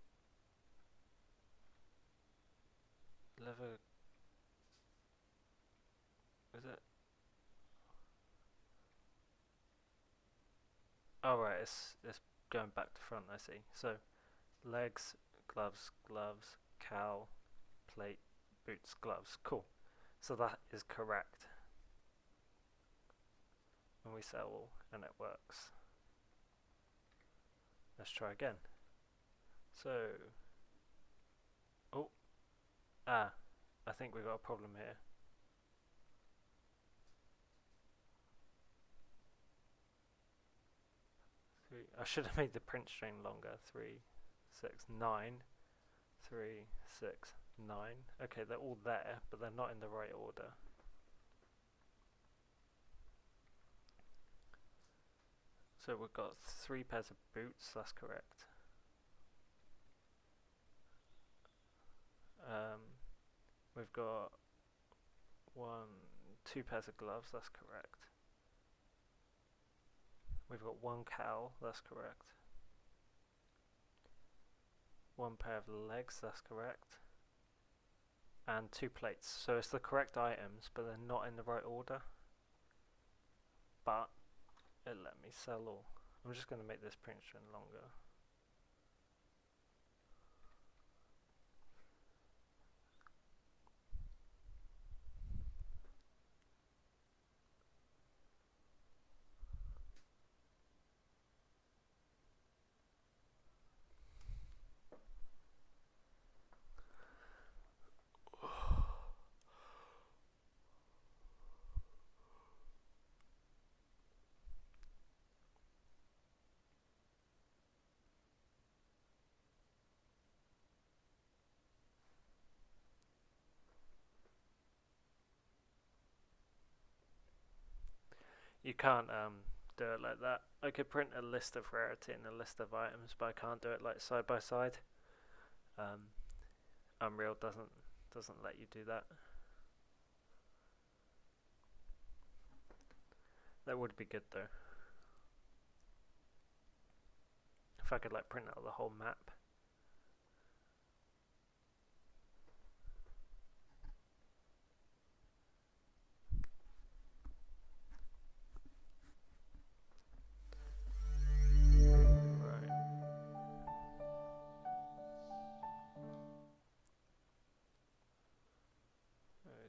leather. Is it? Oh right, it's going back to front. I see. So legs, gloves, cow, plate, boots, gloves. Cool. So that is correct. And we sell all, and it works. Let's try again. So, I think we've got a problem here. I should have made the print string longer. 3, 6, 9. 3, 6, 9. Okay, they're all there, but they're not in the right order. So we've got 3 pairs of boots, that's correct. We've got 2 pairs of gloves, that's correct. We've got 1 cowl, that's correct. 1 pair of legs, that's correct. And 2 plates. So it's the correct items, but they're not in the right order. But it let me sell all. I'm just going to make this print string longer. You can't do it like that. I could print a list of rarity and a list of items, but I can't do it like side by side. Unreal doesn't let you do that. That would be good though. If I could like print out the whole map.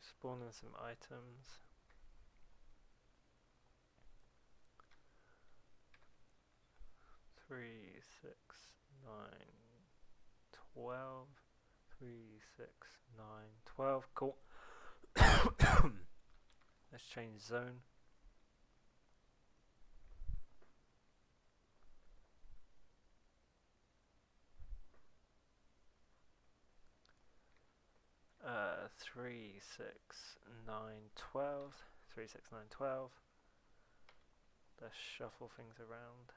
Spawning some items. Three, 6, 9, 12. 3, 6, 9, 12. Cool. Let's change zone. 3, 6, 9, 12. 3, 6, 9, 12. Let's shuffle things around.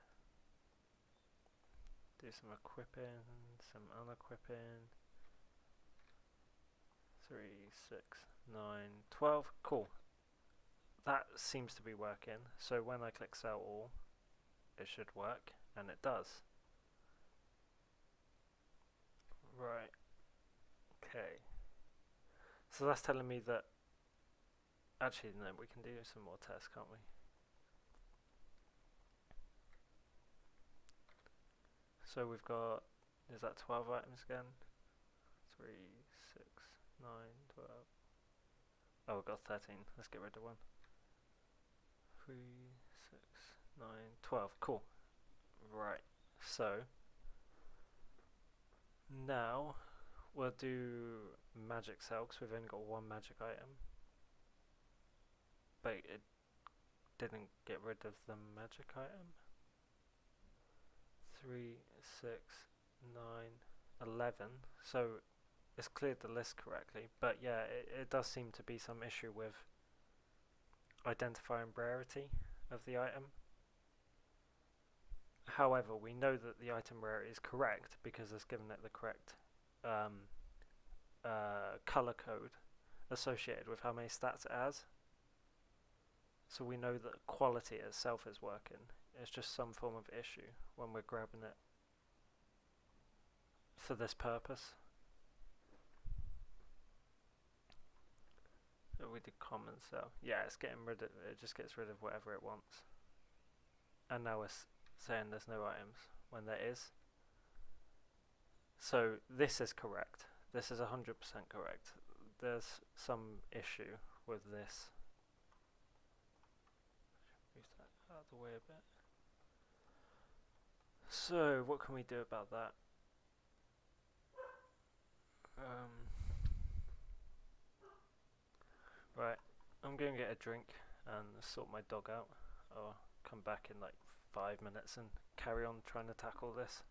Do some equipping, some unequipping. 3, 6, 9, 12. Cool. That seems to be working. So when I click sell all, it should work, and it does. Right. Okay. So that's telling me that... Actually, no, we can do some more tests, can't we? So we've got... Is that 12 items again? 3, 6, 9, 12. Oh, we've got 13. Let's get rid of one. 3, 6, 9, 12. Cool. Right. So now we'll do magic cell because we've only got one magic item. But it didn't get rid of the magic item. 3, 6, 9, 11. So it's cleared the list correctly. But yeah, it does seem to be some issue with identifying rarity of the item. However, we know that the item rarity is correct because it's given it the correct color code associated with how many stats it has. So we know that quality itself is working. It's just some form of issue when we're grabbing it for this purpose. So we did common cell. Yeah, it's getting rid of it. Just gets rid of whatever it wants. And now we're saying there's no items when there is. So this is correct. This is 100% correct. There's some issue with this. Move that out of the way a bit. So what can we do about that? Right, I'm going to get a drink and sort my dog out. I'll come back in like 5 minutes and carry on trying to tackle this.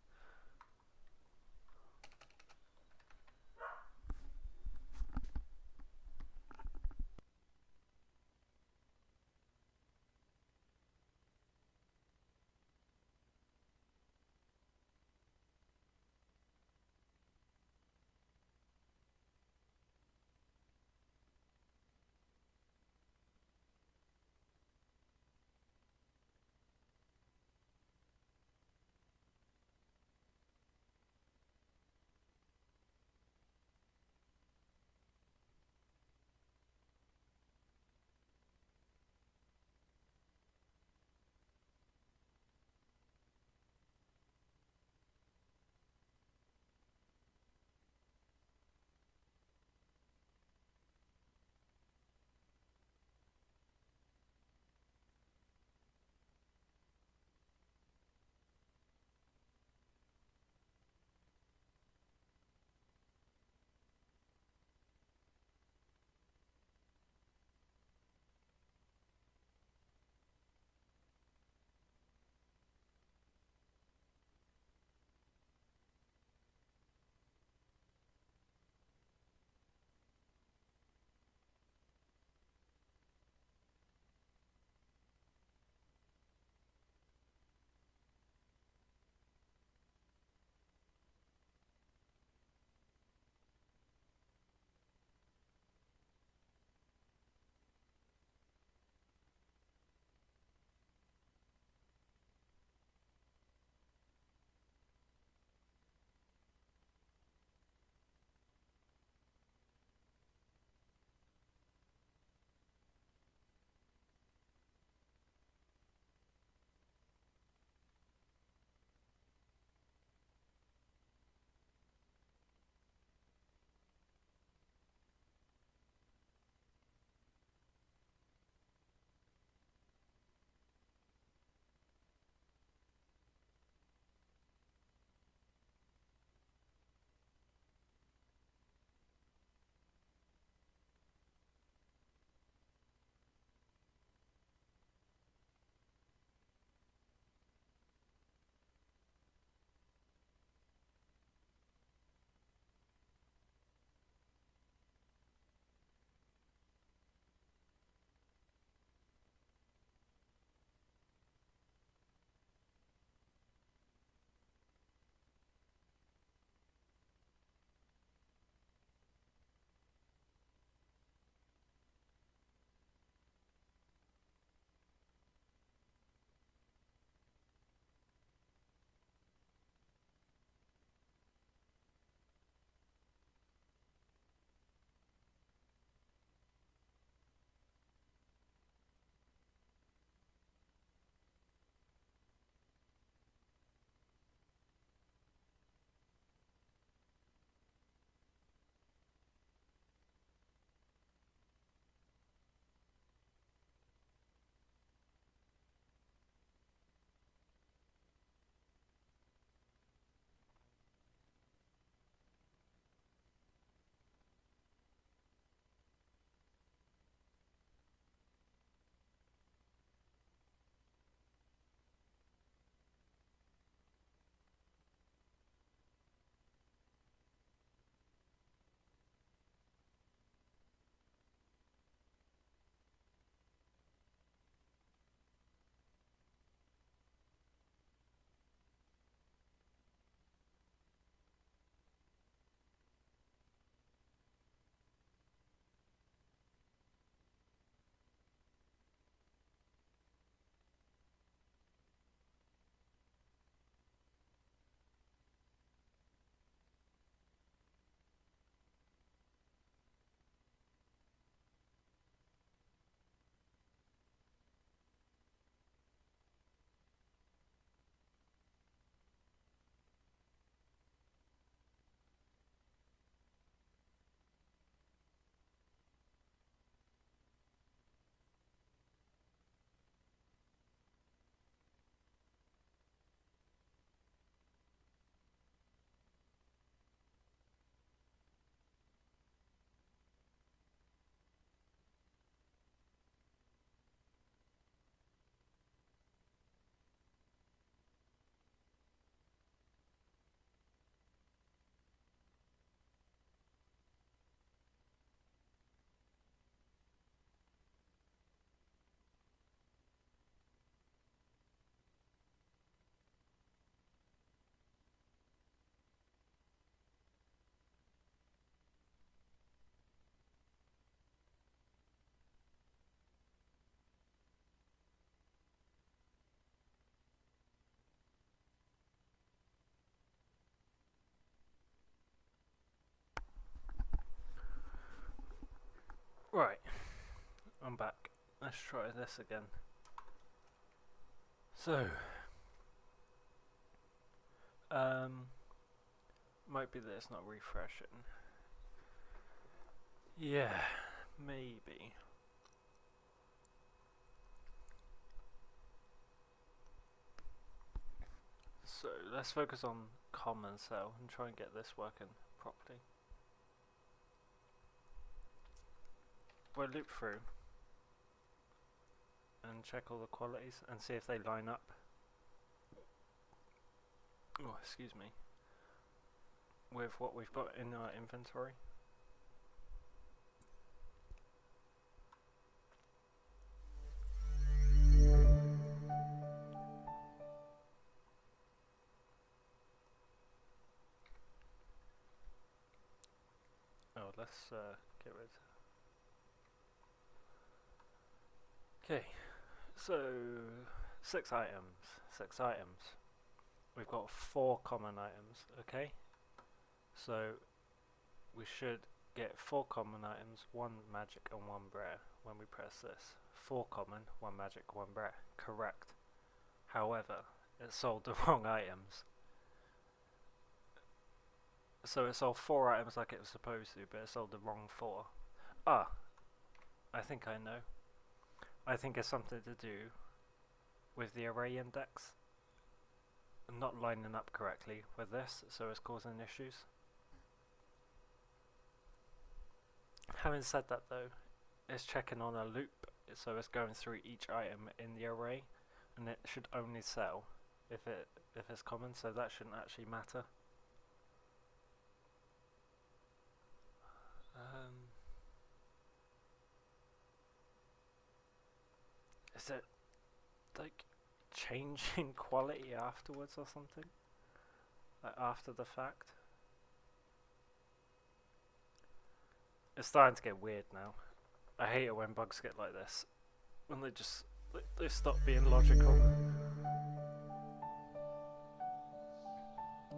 Let's try this again. So, might be that it's not refreshing. Yeah, maybe. So let's focus on common cell and try and get this working properly. We'll loop through and check all the qualities and see if they line up. Oh, excuse me. With what we've got in our inventory. Oh, let's get rid. Okay, so 6 items. 6 items. We've got 4 common items, okay? So we should get 4 common items, 1 magic and 1 rare when we press this. 4 common, 1 magic, 1 rare. Correct. However, it sold the wrong items. So it sold 4 items like it was supposed to, but it sold the wrong 4. Ah, I think I know. I think it's something to do with the array index not lining up correctly with this, so it's causing issues. Having said that though, it's checking on a loop, so it's going through each item in the array, and it should only sell if it's common, so that shouldn't actually matter. Is it like changing quality afterwards or something? Like after the fact? It's starting to get weird now. I hate it when bugs get like this. When they stop being logical.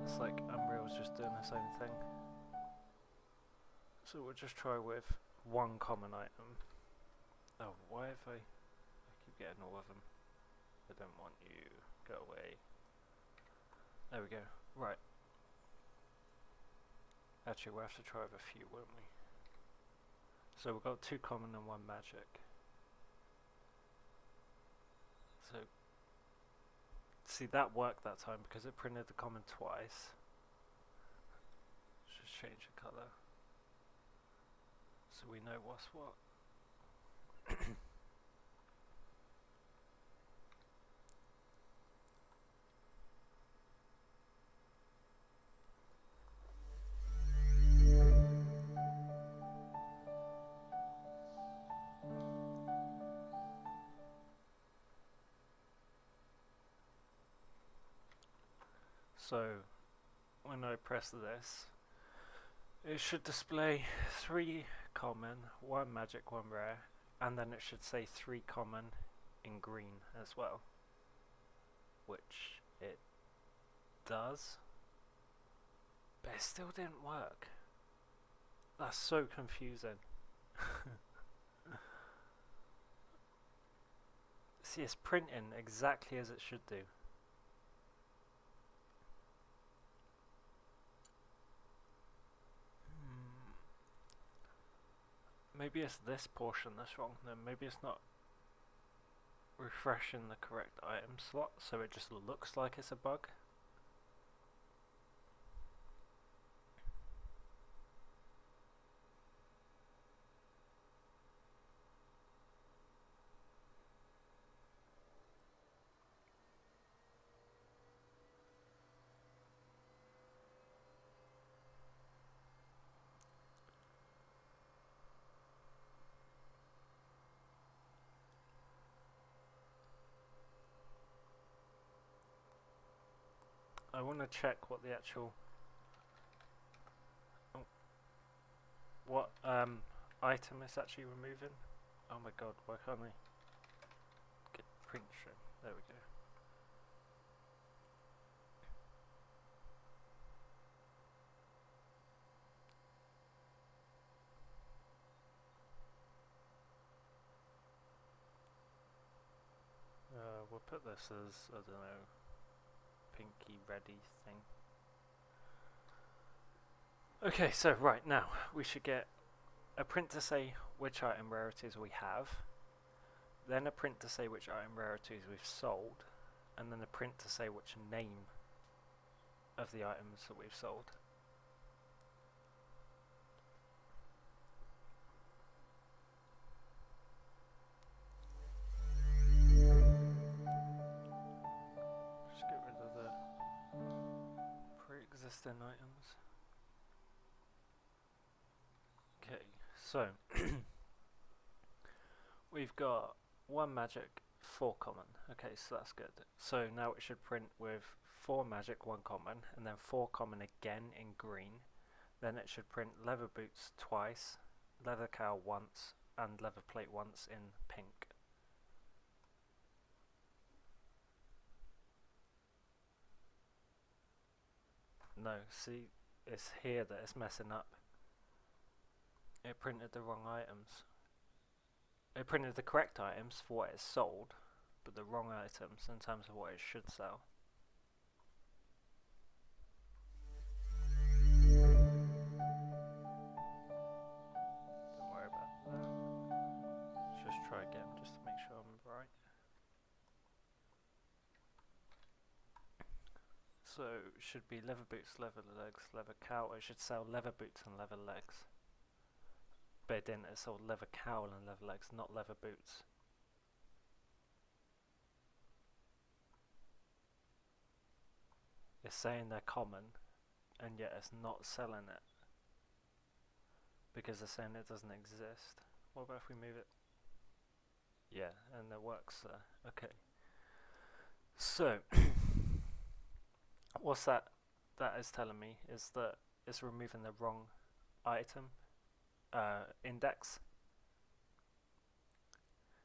It's like Unreal's just doing its own thing. So we'll just try with 1 common item. Oh, why have I keep getting all of them? I don't want you. Go away. There we go. Right. Actually, we'll have to try with a few, won't we? So we've got 2 common and 1 magic. So, see, that worked that time because it printed the common twice. Just change the colour so we know what's what. So when I press this, it should display 3 common, 1 magic, 1 rare, and then it should say 3 common in green as well, which it does, but it still didn't work. That's so confusing. See, it's printing exactly as it should do. Maybe it's this portion that's wrong then. Maybe it's not refreshing the correct item slot, so it just looks like it's a bug. I want to check what the actual item is actually removing. Oh my god, why can't I get print string? There we go. put this as, I don't know, pinky reddy thing. Okay, so right now we should get a print to say which item rarities we have, then a print to say which item rarities we've sold, and then a print to say which name of the items that we've sold. Just get rid of the pre-existing items. Okay, so we've got 1 magic, 4 common. Okay, so that's good. So now it should print with 4 magic, 1 common, and then 4 common again in green. Then it should print leather boots twice, leather cowl once, and leather plate once in pink. No, see, it's here that it's messing up. It printed the wrong items. It printed the correct items for what it's sold, but the wrong items in terms of what it should sell. Don't worry about that. Just try again, just to make sure I'm right. So it should be leather boots, leather legs, leather cowl. It should sell leather boots and leather legs. But it didn't, it sold leather cowl and leather legs, not leather boots. It's saying they're common, and yet it's not selling it. Because they're saying it doesn't exist. What about if we move it? Yeah, and it works there. Okay. So, what's that is telling me is that it's removing the wrong item index.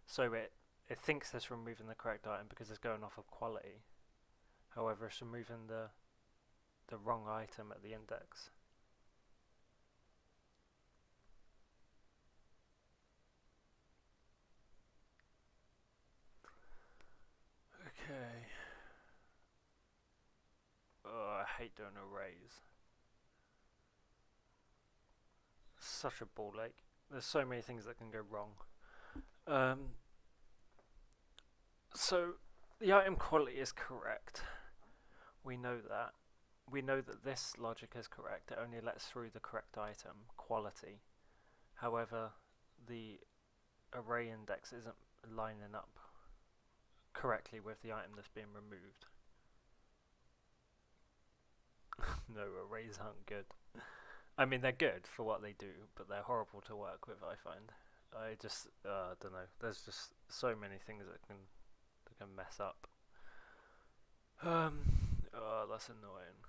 So it thinks it's removing the correct item because it's going off of quality. However, it's removing the wrong item at the index. Okay. Oh, I hate doing arrays. Such a ball ache. There's so many things that can go wrong. So the item quality is correct. We know that. We know that this logic is correct. It only lets through the correct item quality. However, the array index isn't lining up correctly with the item that's being removed. No, arrays aren't good. I mean, they're good for what they do, but they're horrible to work with, I find. I just, don't know. There's just so many things that can mess up. Oh, that's annoying.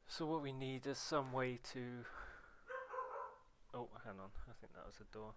So what we need is some way to... Oh, hang on. I think that was a door.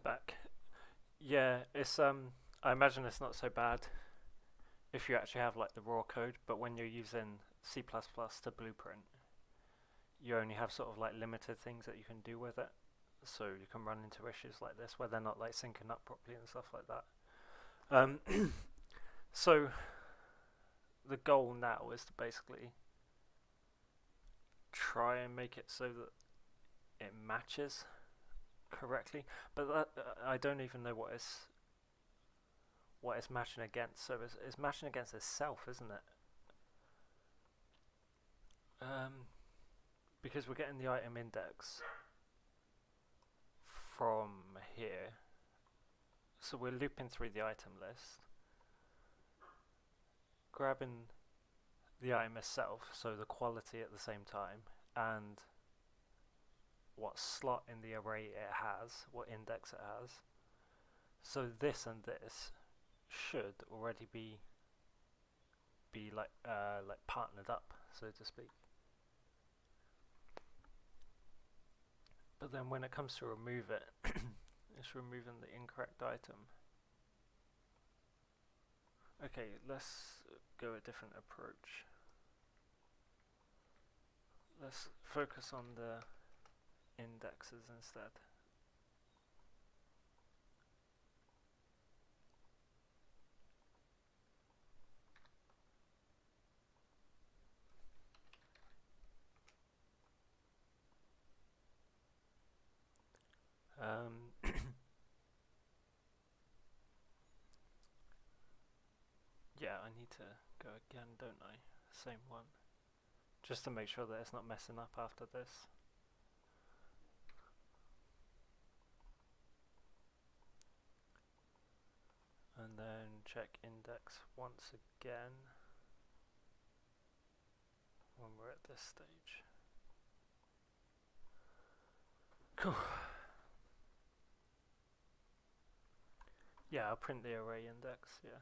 Back. Yeah, it's I imagine it's not so bad if you actually have like the raw code, but when you're using C++ to blueprint, you only have sort of like limited things that you can do with it. So you can run into issues like this where they're not like syncing up properly and stuff like that. So the goal now is to basically try and make it so that it matches correctly, but that, I don't even know what it's matching against. So it's matching against itself, isn't it? Because we're getting the item index from here, so we're looping through the item list, grabbing the item itself, so the quality at the same time, and what slot in the array it has, what index it has. So this and this should already be like partnered up, so to speak. But then when it comes to remove it, it's removing the incorrect item. Okay, let's go a different approach. Let's focus on the indexes instead. Yeah, I need to go again, don't I? Same one. Just to make sure that it's not messing up after this. And then check index once again when we're at this stage. Cool. Yeah, I'll print the array index, yeah.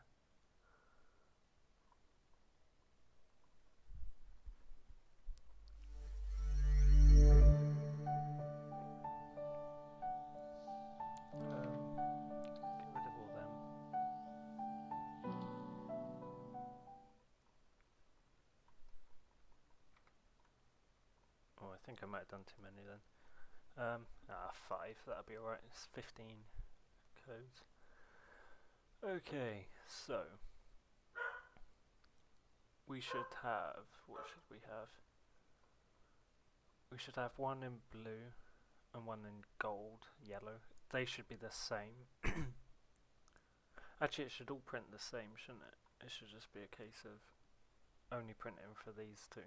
Get rid of all them. Oh, I think I might have done too many then. 5, that'll be alright. It's 15 codes. Okay, so we should have, what should we have? We should have one in blue and one in gold, yellow. They should be the same. Actually, it should all print the same, shouldn't it? It should just be a case of only printing for these two.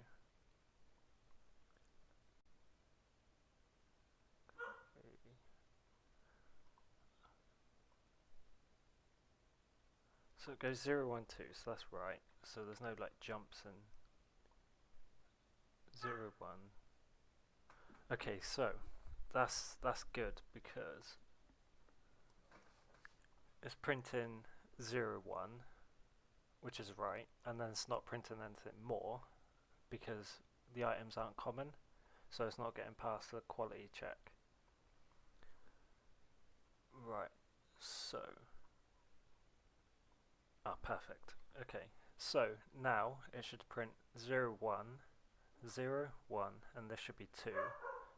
So it goes 0, 1, 2, so that's right. So there's no like jumps and 0, 1. Okay, so that's good because it's printing 0, 1, which is right, and then it's not printing anything more because the items aren't common, so it's not getting past the quality check. Right, so perfect. Okay, so now it should print 0, 1, 0, 1, and this should be 2,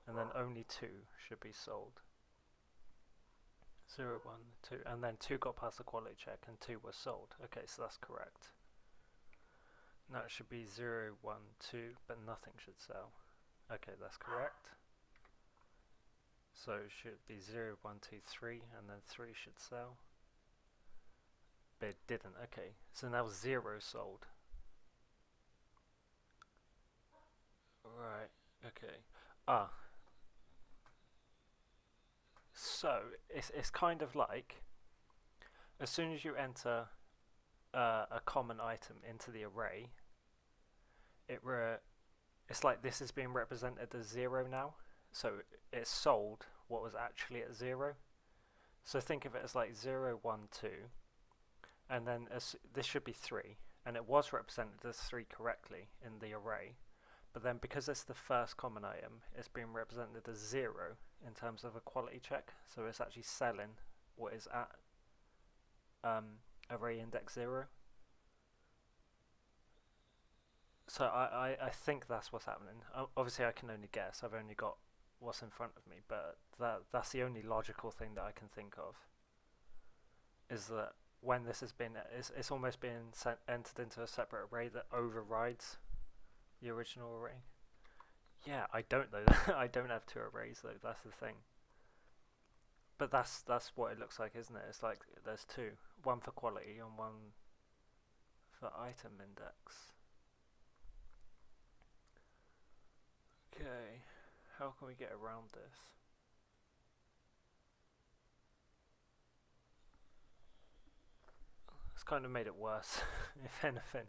and then only 2 should be sold. 0, 1, 2, and then 2 got past the quality check and 2 was sold. Okay, so that's correct. Now it should be 0, 1, 2, but nothing should sell. Okay, that's correct. So it should be 0, 1, 2, 3, and then 3 should sell. But it didn't. Okay, so now 0 sold. Right, okay. So it's kind of like as soon as you enter a common item into the array, it's like this is being represented as 0 now. So it sold what was actually at 0. So think of it as like 0, 1, 2, and then this should be 3, and it was represented as 3 correctly in the array. But then because it's the first common item, it's being represented as 0 in terms of a quality check. So it's actually selling what is at array index 0. So I think that's what's happening. Obviously I can only guess, I've only got what's in front of me, but that's the only logical thing that I can think of, is that when this has been, it's almost being entered into a separate array that overrides the original array. Yeah, I don't know. I don't have 2 arrays though, that's the thing. But that's what it looks like, isn't it? It's like there's 2. One for quality and one for item index. Okay, how can we get around this? It's kind of made it worse, if anything.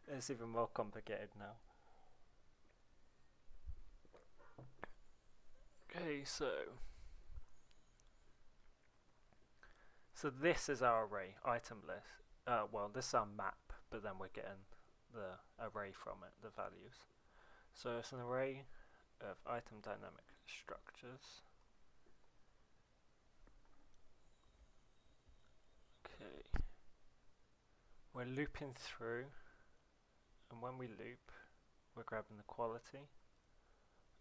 It's even more complicated now. Okay, so this is our array item list. Well, this is our map, but then we're getting the array from it, the values. So it's an array of item dynamic structures. Okay. We're looping through, and when we loop, we're grabbing the quality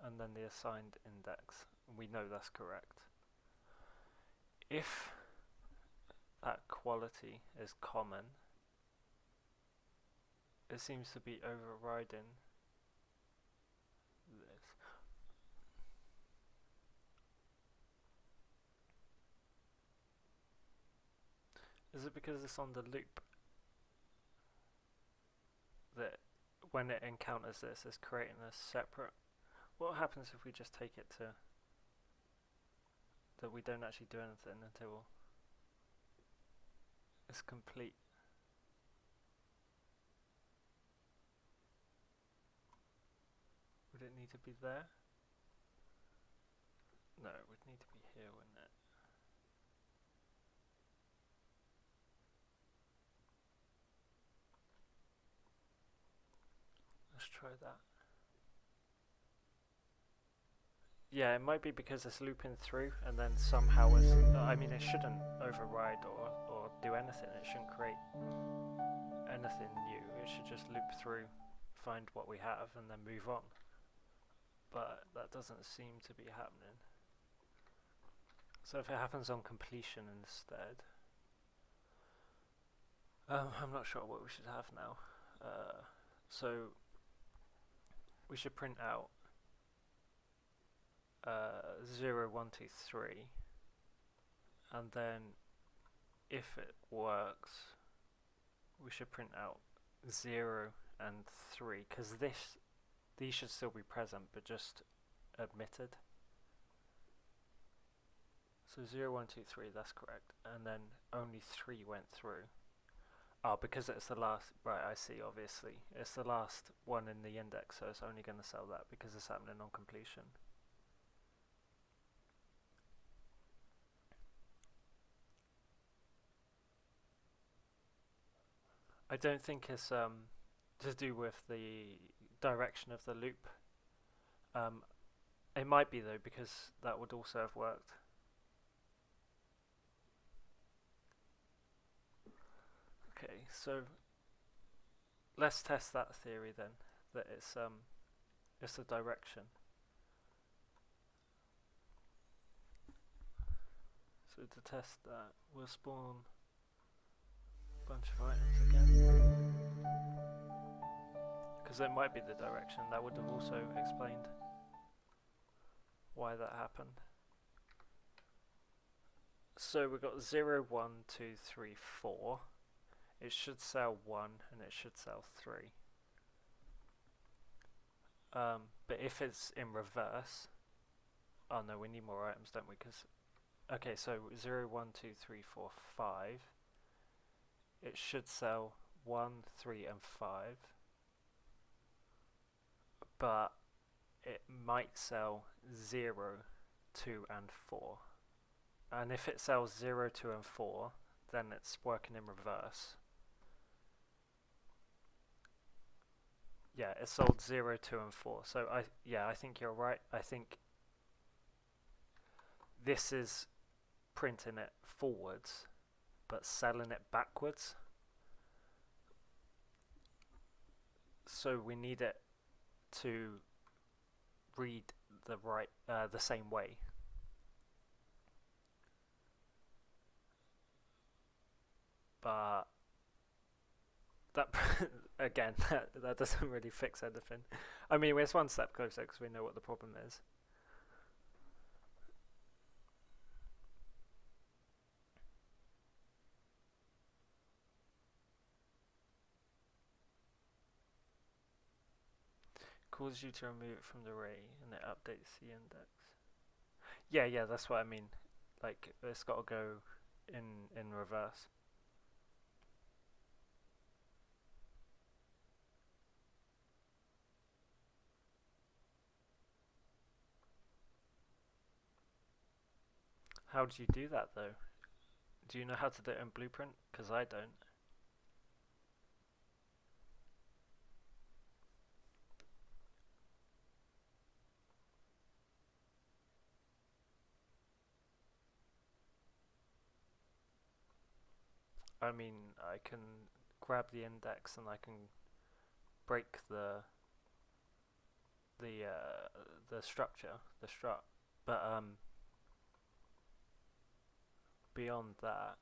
and then the assigned index. We know that's correct. If that quality is common, it seems to be overriding this. Is it because it's on the loop that when it encounters this, it's creating a separate... What happens if we just take it to that we don't actually do anything until it's complete? Would it need to be there? No, it would need to be here, wouldn't it? Let's try that. Yeah, it might be because it's looping through and then somehow it's... I mean, it shouldn't override or do anything. It shouldn't create anything new. It should just loop through, find what we have, and then move on. But that doesn't seem to be happening. So if it happens on completion instead... I'm not sure what we should have now. So we should print out 0, 1, 2, 3, and then if it works, we should print out 0 and 3, because these should still be present, but just omitted. So 0, 1, 2, 3, that's correct, and then only 3 went through. Oh, because it's the last, right, I see, obviously. It's the last one in the index, so it's only going to sell that because it's happening on completion. I don't think it's to do with the direction of the loop. It might be though, because that would also have worked. Okay, so let's test that theory then, that it's the direction. So to test that, we'll spawn a bunch of items again, because it might be the direction. That would have also explained why that happened. So we've got 0, 1, 2, 3, 4. It should sell 1 and it should sell 3. But if it's in reverse... Oh no, we need more items, don't we? Cause, okay, so 0, 1, 2, 3, 4, 5. It should sell 1, 3 and 5. But it might sell 0, 2 and 4. And if it sells 0, 2 and 4, then it's working in reverse. Yeah, it sold 0, 2 and 4. So I think you're right. I think this is printing it forwards, but selling it backwards. So we need it to read the same way. But that again, that doesn't really fix anything. I mean, we're one step closer because we know what the problem is. causes you to remove it from the array and it updates the index. Yeah, that's what I mean. Like, it's got to go in reverse. How do you do that though? Do you know how to do it in Blueprint? Because I don't. I mean, I can grab the index and I can break the structure, the strut. But beyond that,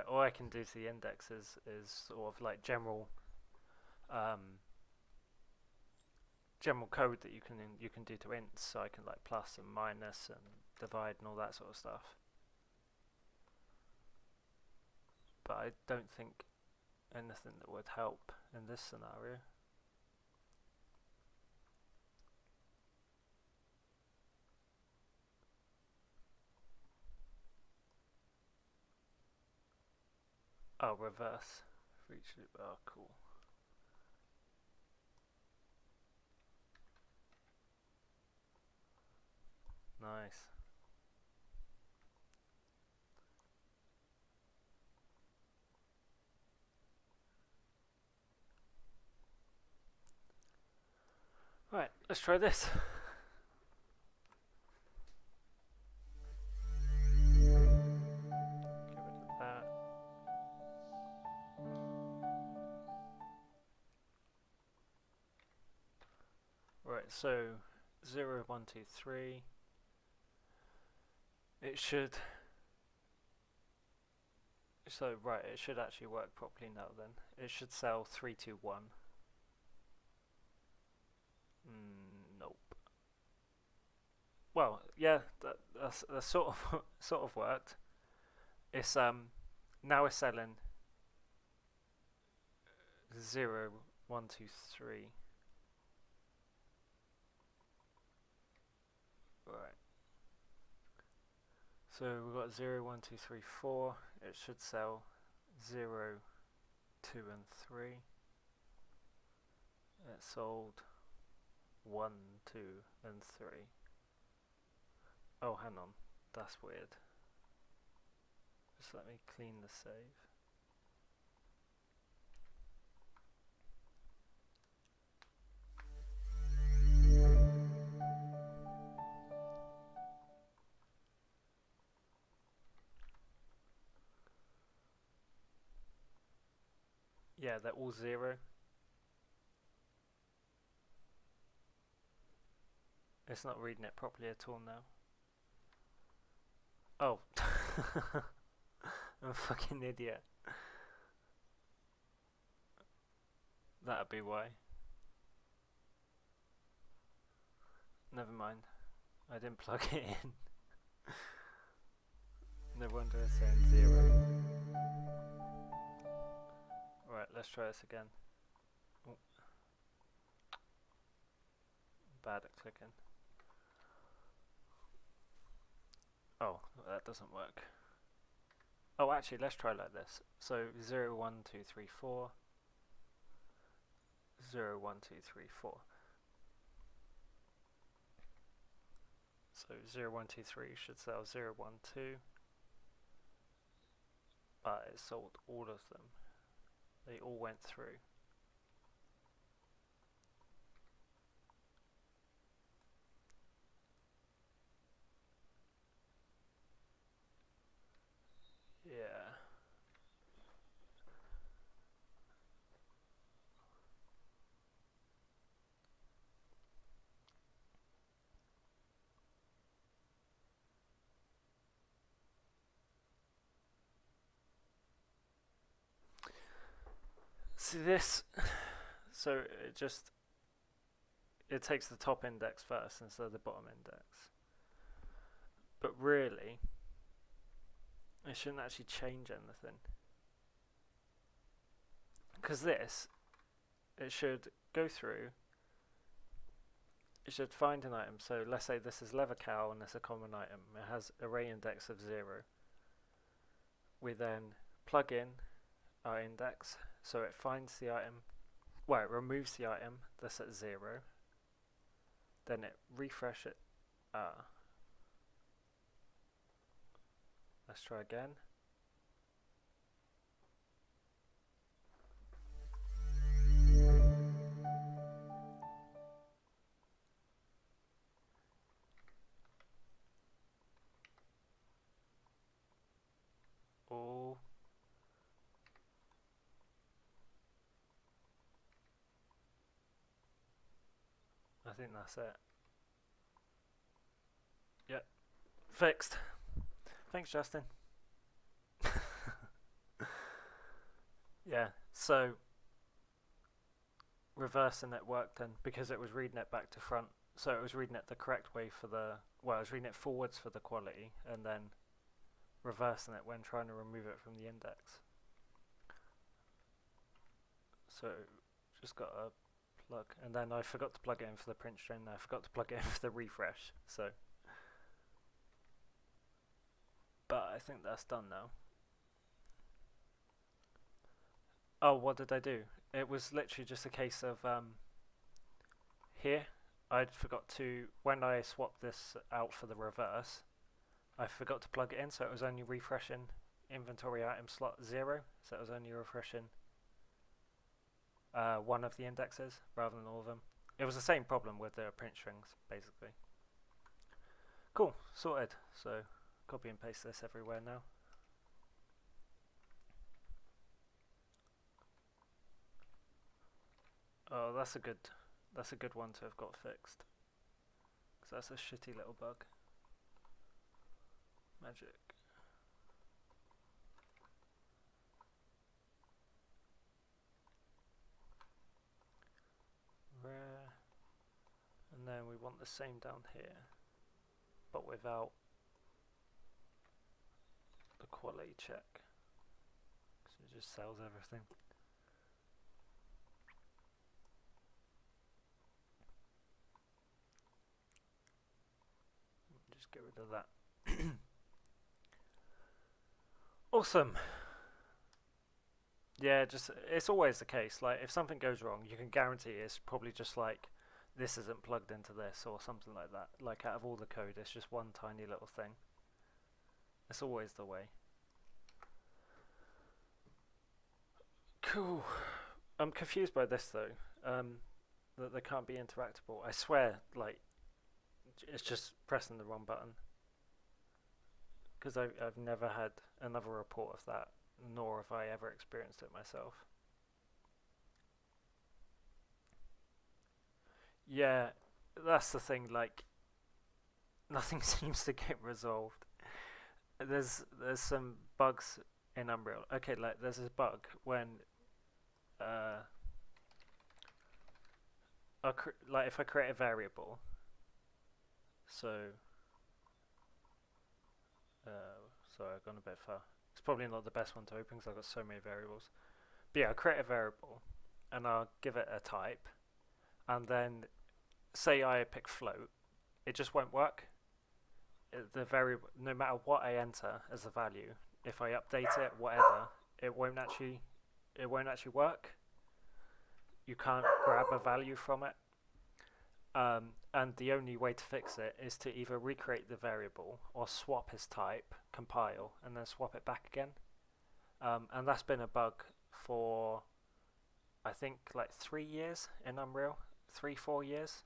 all I can do to the index is sort of like um, general code that you can do to ints. So I can like plus and minus and divide and all that sort of stuff. But I don't think anything that would help in this scenario. Oh, reverse for each loop. Oh, cool. Nice. Right, let's try this. Get rid of that. Right, so 0, 1, 2, 3. It should. So, right, it should actually work properly now then. It should sell 3, 2, 1. Nope. Well, yeah, that's sort of sort of worked. It's now we're selling 0, 1, 2, 3. Right. So we've got 0, 1, 2, 3, 4. It should sell 0, 2, and 3. It sold 1, 2, and 3. Oh, hang on. That's weird. Just let me clean the save. Yeah, they're all 0. It's not reading it properly at all now. Oh. I'm a fucking idiot. That'd be why. Never mind. I didn't plug it in. No wonder it's saying 0. Right, let's try this again. Ooh. Bad at clicking. Oh, that doesn't work. Oh, actually, let's try like this. So 0, 1, 2, 3, 4. 0, 1, 2, 3, 4. So 0, 1, 2, 3 should sell 0, 1, 2. But it sold all of them. They all went through. Yeah. See this? So it takes the top index first instead of the bottom index. But really, it shouldn't actually change anything. because this, it should go through, it should find an item. So let's say this is leather cow and it's a common item. It has array index of 0. We then plug in our index, so it finds the item, well, it removes the item that's at 0, then it refresh it. Let's try again. Oh. I think that's it. Yep. Fixed. Thanks, Justin. Yeah, so reversing it worked then because it was reading it back to front. So it was reading it the correct way for the, well, it was reading it forwards for the quality and then reversing it when trying to remove it from the index. So just got a plug, and then I forgot to plug it in for the print string, and I forgot to plug it in for the refresh. So, but I think that's done now. Oh, what did I do? It was literally just a case of here I forgot to, when I swapped this out for the reverse, I forgot to plug it in, so it was only refreshing inventory item slot 0, so it was only refreshing one of the indexes rather than all of them. It was the same problem with the print strings, basically. Cool, sorted. So copy and paste this everywhere now. Oh, that's a good one to have got fixed, because that's a shitty little bug. Magic. Rare. And then we want the same down here, but without the quality check, because it just sells everything. Just get rid of that. Awesome. Yeah, just it's always the case. Like if something goes wrong, you can guarantee it's probably just like this isn't plugged into this or something like that. Like out of all the code, it's just one tiny little thing. It's always the way. Cool. I'm confused by this though. That they can't be interactable. I swear, like it's just pressing the wrong button. Because I've never had another report of that, nor have I ever experienced it myself. Yeah, that's the thing. Like nothing seems to get resolved. There's some bugs in Unreal. Okay, like there's this bug when uh, like if I create a variable, so sorry, I've gone a bit far. It's probably not the best one to open because I've got so many variables. But yeah, I'll create a variable and I'll give it a type, and then say I pick float, it just won't work. The variable, no matter what I enter as a value, if I update it, whatever, it won't actually work. You can't grab a value from it. And the only way to fix it is to either recreate the variable or swap his type, compile, and then swap it back again. And that's been a bug for, I think, like 3 years in Unreal. 3-4 years.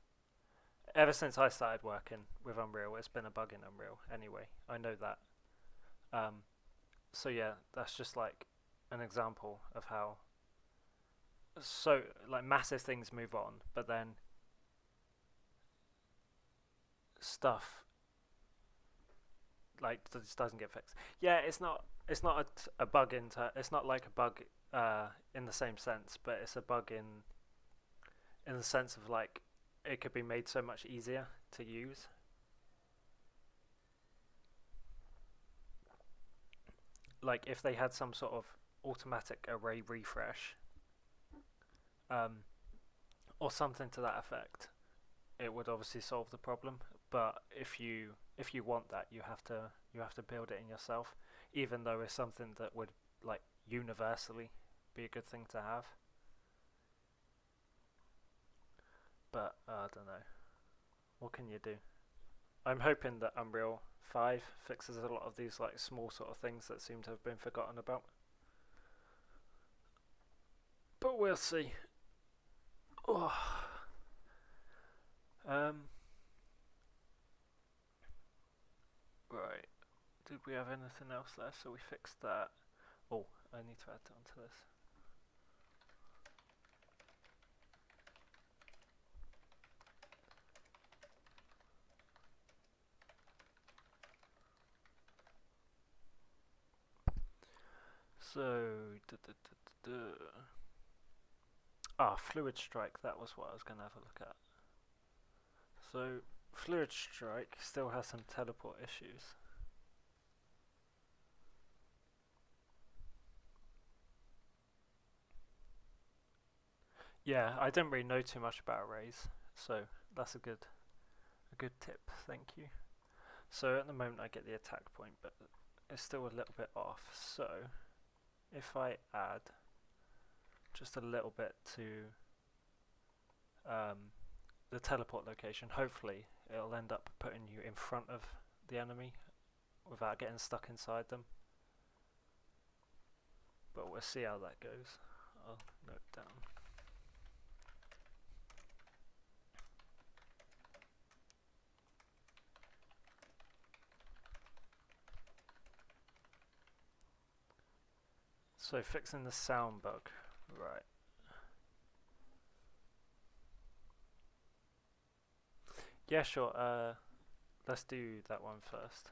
Ever since I started working with Unreal, it's been a bug in Unreal anyway. I know that. So yeah, that's just like an example of how so like massive things move on, but then stuff like just doesn't get fixed. Yeah, it's not a bug it's not like a bug in the same sense, but it's a bug in the sense of like it could be made so much easier to use. Like if they had some sort of automatic array refresh, or something to that effect, it would obviously solve the problem. But if you want that, you have to build it in yourself, even though it's something that would like universally be a good thing to have. But I don't know. What can you do? I'm hoping that Unreal 5 fixes a lot of these like small sort of things that seem to have been forgotten about. But we'll see. Oh. Right. Did we have anything else there? So we fixed that. Oh, I need to add on to this. So, Fluid Strike, that was what I was going to have a look at. So, Fluid Strike still has some teleport issues. Yeah, I didn't really know too much about arrays, so that's a good tip, thank you. So at the moment I get the attack point, but it's still a little bit off. So if I add just a little bit to the teleport location, hopefully it'll end up putting you in front of the enemy without getting stuck inside them. But we'll see how that goes. I'll note down. So fixing the sound bug, right. Yeah, sure, let's do that one first.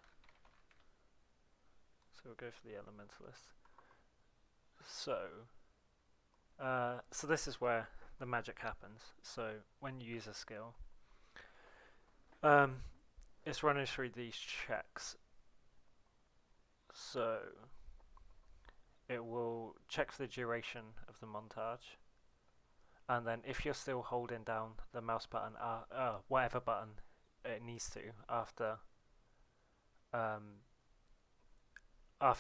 So we'll go for the elementalist. So this is where the magic happens. So when you use a skill, it's running through these checks. So it will check for the duration of the montage, and then if you're still holding down the mouse button, whatever button it needs to after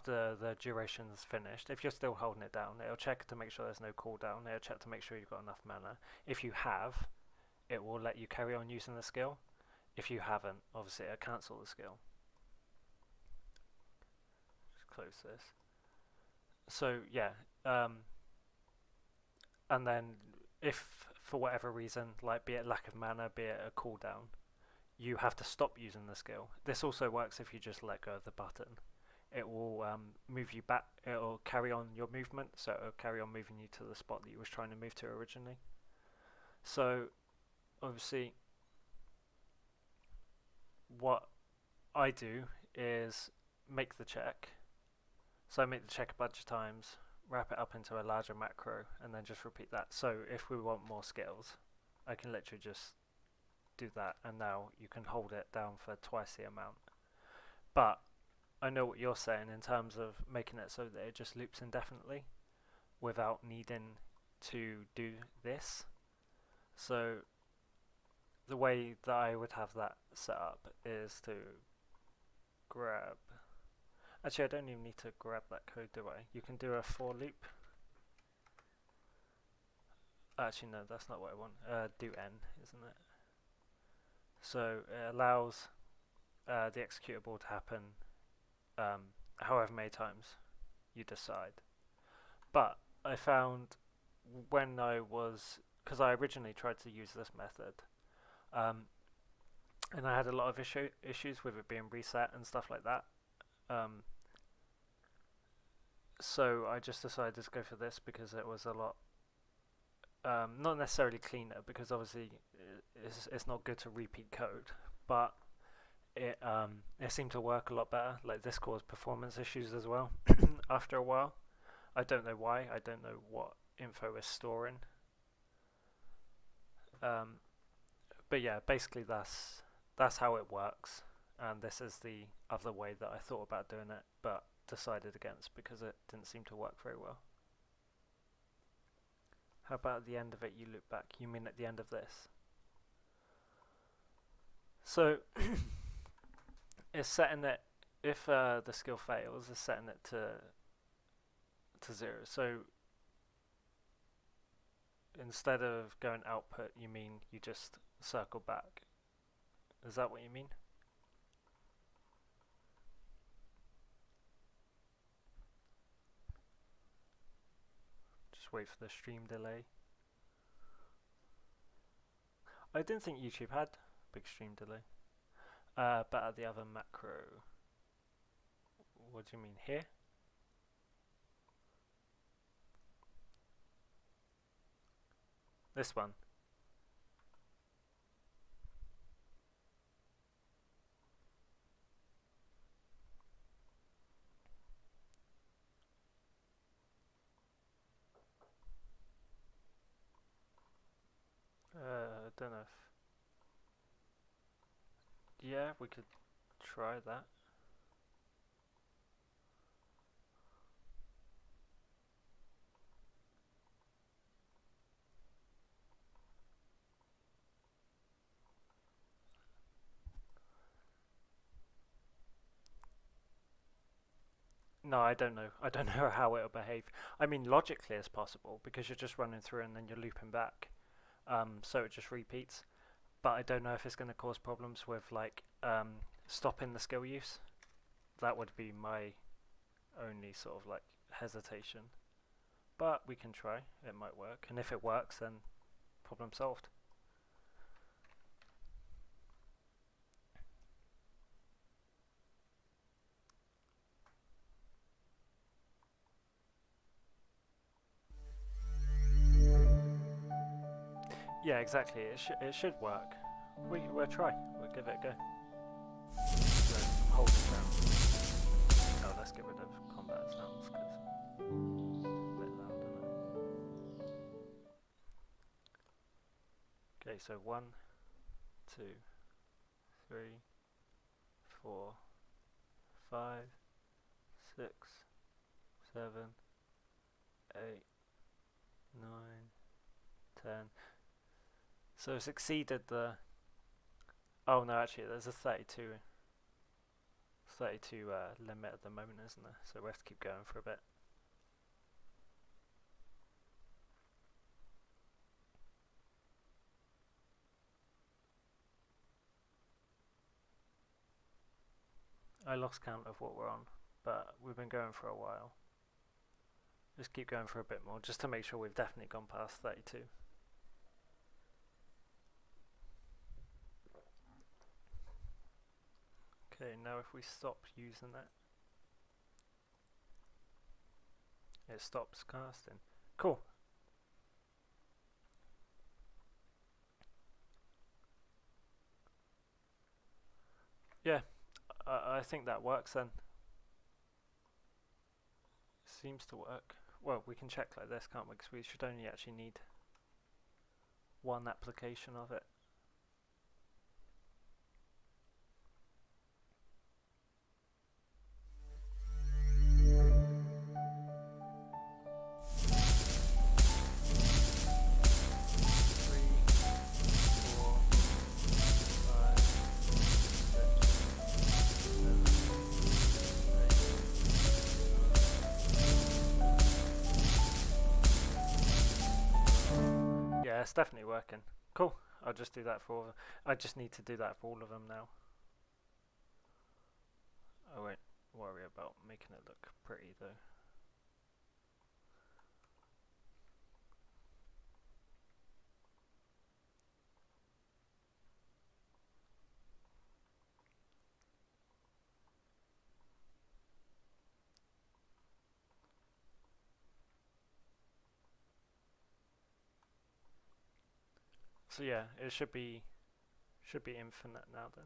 the duration's finished, if you're still holding it down, it'll check to make sure there's no cooldown, it'll check to make sure you've got enough mana. If you have, it will let you carry on using the skill. If you haven't, obviously it'll cancel the skill. Just close this. So yeah, and then if for whatever reason, like be it lack of mana, be it a cooldown, you have to stop using the skill. This also works if you just let go of the button. It will move you back, it will carry on your movement, so it will carry on moving you to the spot that you was trying to move to originally. So obviously what I do is make the check. So I make the check a bunch of times, wrap it up into a larger macro, and then just repeat that. So if we want more skills, I can literally just do that, and now you can hold it down for twice the amount. But I know what you're saying in terms of making it so that it just loops indefinitely without needing to do this. So the way that I would have that set up is to grab... Actually, I don't even need to grab that code, do I? You can do a for loop. Actually, no, that's not what I want. Do n, isn't it? So it allows the executable to happen however many times you decide. But I found when I was, because I originally tried to use this method, and I had a lot of issues with it being reset and stuff like that. So I just decided to go for this because it was a lot, not necessarily cleaner, because obviously it's not good to repeat code, but it seemed to work a lot better. Like this caused performance issues as well after a while. I don't know why. I don't know what info is storing. But yeah, basically that's how it works, and this is the other way that I thought about doing it, but decided against because it didn't seem to work very well. How about at the end of it you loop back? You mean at the end of this? So it's setting it, if the skill fails, it's setting it to 0. So instead of going output, you mean you just circle back. Is that what you mean? Just wait for the stream delay. I didn't think YouTube had big stream delay. But at the other macro, what do you mean here? This one. I don't know if... Yeah, we could try that. No, I don't know. I don't know how it'll behave. I mean, logically it's possible because you're just running through and then you're looping back. So it just repeats. But I don't know if it's going to cause problems with like stopping the skill use. That would be my only sort of like hesitation. But we can try. It might work. And if it works, then problem solved. Yeah, exactly. It should work. We'll try. We'll give it a go. So hold it down. Oh, let's get rid of combat sounds because it's a bit loud, isn't it? Okay, so 1, 2, 3, 4, 5, 6, 7, 8, 9, 10. So it's exceeded the... Oh no, actually there's a 32 limit at the moment, isn't there? So we have to keep going for a bit. I lost count of what we're on, but we've been going for a while. Just keep going for a bit more, just to make sure we've definitely gone past 32. Okay, now if we stop using it stops casting. Cool. Yeah, I think that works then. Seems to work. Well, we can check like this, can't we? Because we should only actually need one application of it. Yeah, it's definitely working. Cool. I'll just do that for all of them. I just need to do that for all of them now. I won't worry about making it look pretty though. So yeah, it should be infinite now then.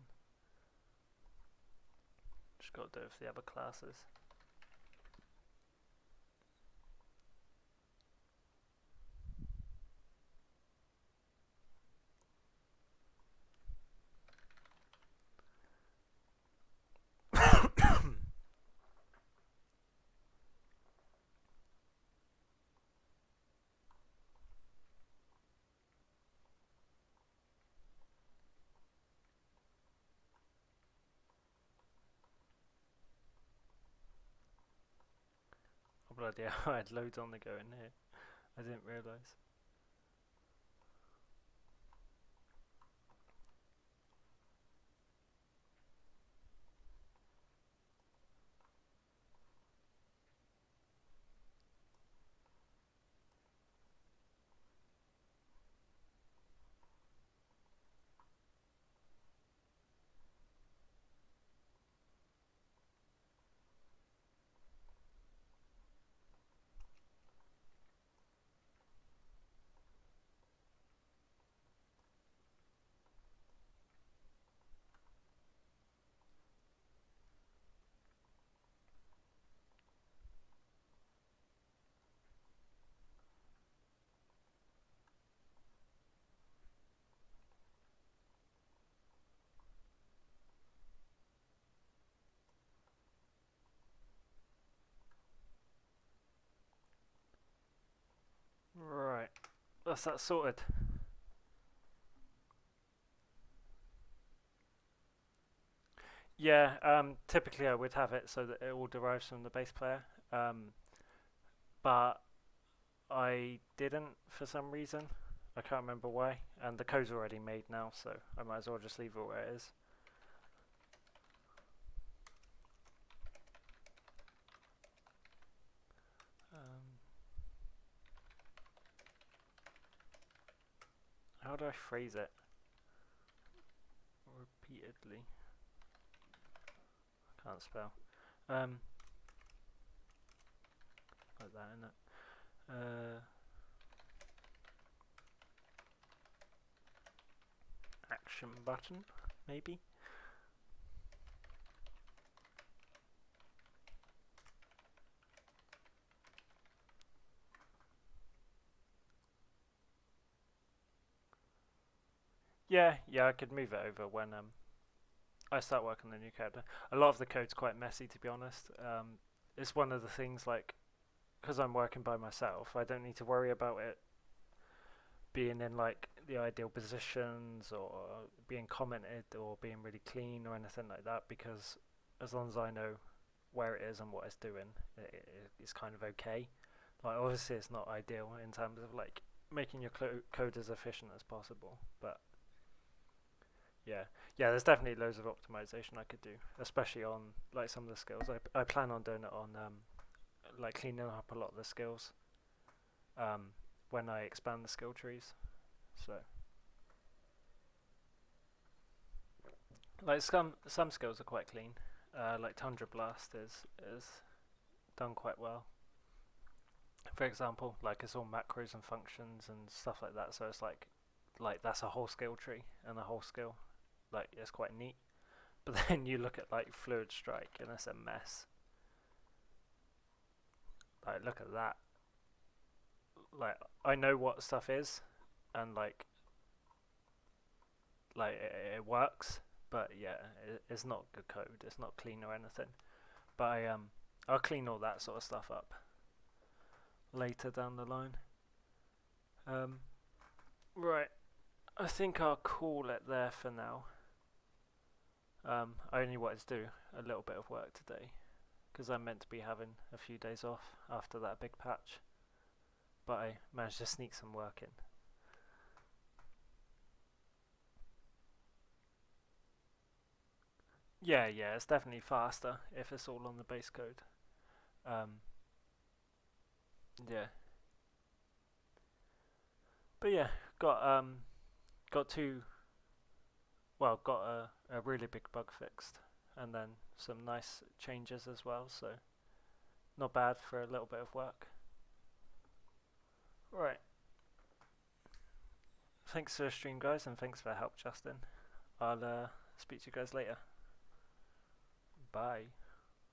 Just got to do it for the other classes. Bloody hell, I had loads on the go in here. I didn't realise. Right, that's that sorted. Yeah, typically I would have it so that it all derives from the bass player, but I didn't for some reason. I can't remember why, and the code's already made now, so I might as well just leave it where it is. How do I phrase it? Repeatedly. Can't spell. Like that, innit? Action button, maybe? Yeah, I could move it over when I start working on the new character. A lot of the code's quite messy, to be honest. It's one of the things, like, because I'm working by myself, I don't need to worry about it being in like the ideal positions or being commented or being really clean or anything like that, because as long as I know where it is and what it's doing, it's kind of okay. Like, obviously it's not ideal in terms of like making your code as efficient as possible, but yeah, there's definitely loads of optimization I could do, especially on like some of the skills. I plan on doing it on like cleaning up a lot of the skills um, when I expand the skill trees. So like some skills are quite clean. Like Tundra Blast is done quite well. For example, like it's all macros and functions and stuff like that. So it's like that's a whole skill tree and a whole skill. Like it's quite neat. But then you look at like Fluid Strike and it's a mess. Like look at that. Like I know what stuff is, and like it works, but yeah, it's not good code. It's not clean or anything. But I'll clean all that sort of stuff up later down the line. Um, right, I think I'll call it there for now. I only wanted to do a little bit of work today because I'm meant to be having a few days off after that big patch, but I managed to sneak some work in. Yeah, it's definitely faster if it's all on the base code. Um, yeah, but yeah, got got two. Well, got a really big bug fixed, and then some nice changes as well. So not bad for a little bit of work. Right. Thanks for the stream, guys, and thanks for the help, Justin. I'll speak to you guys later. Bye.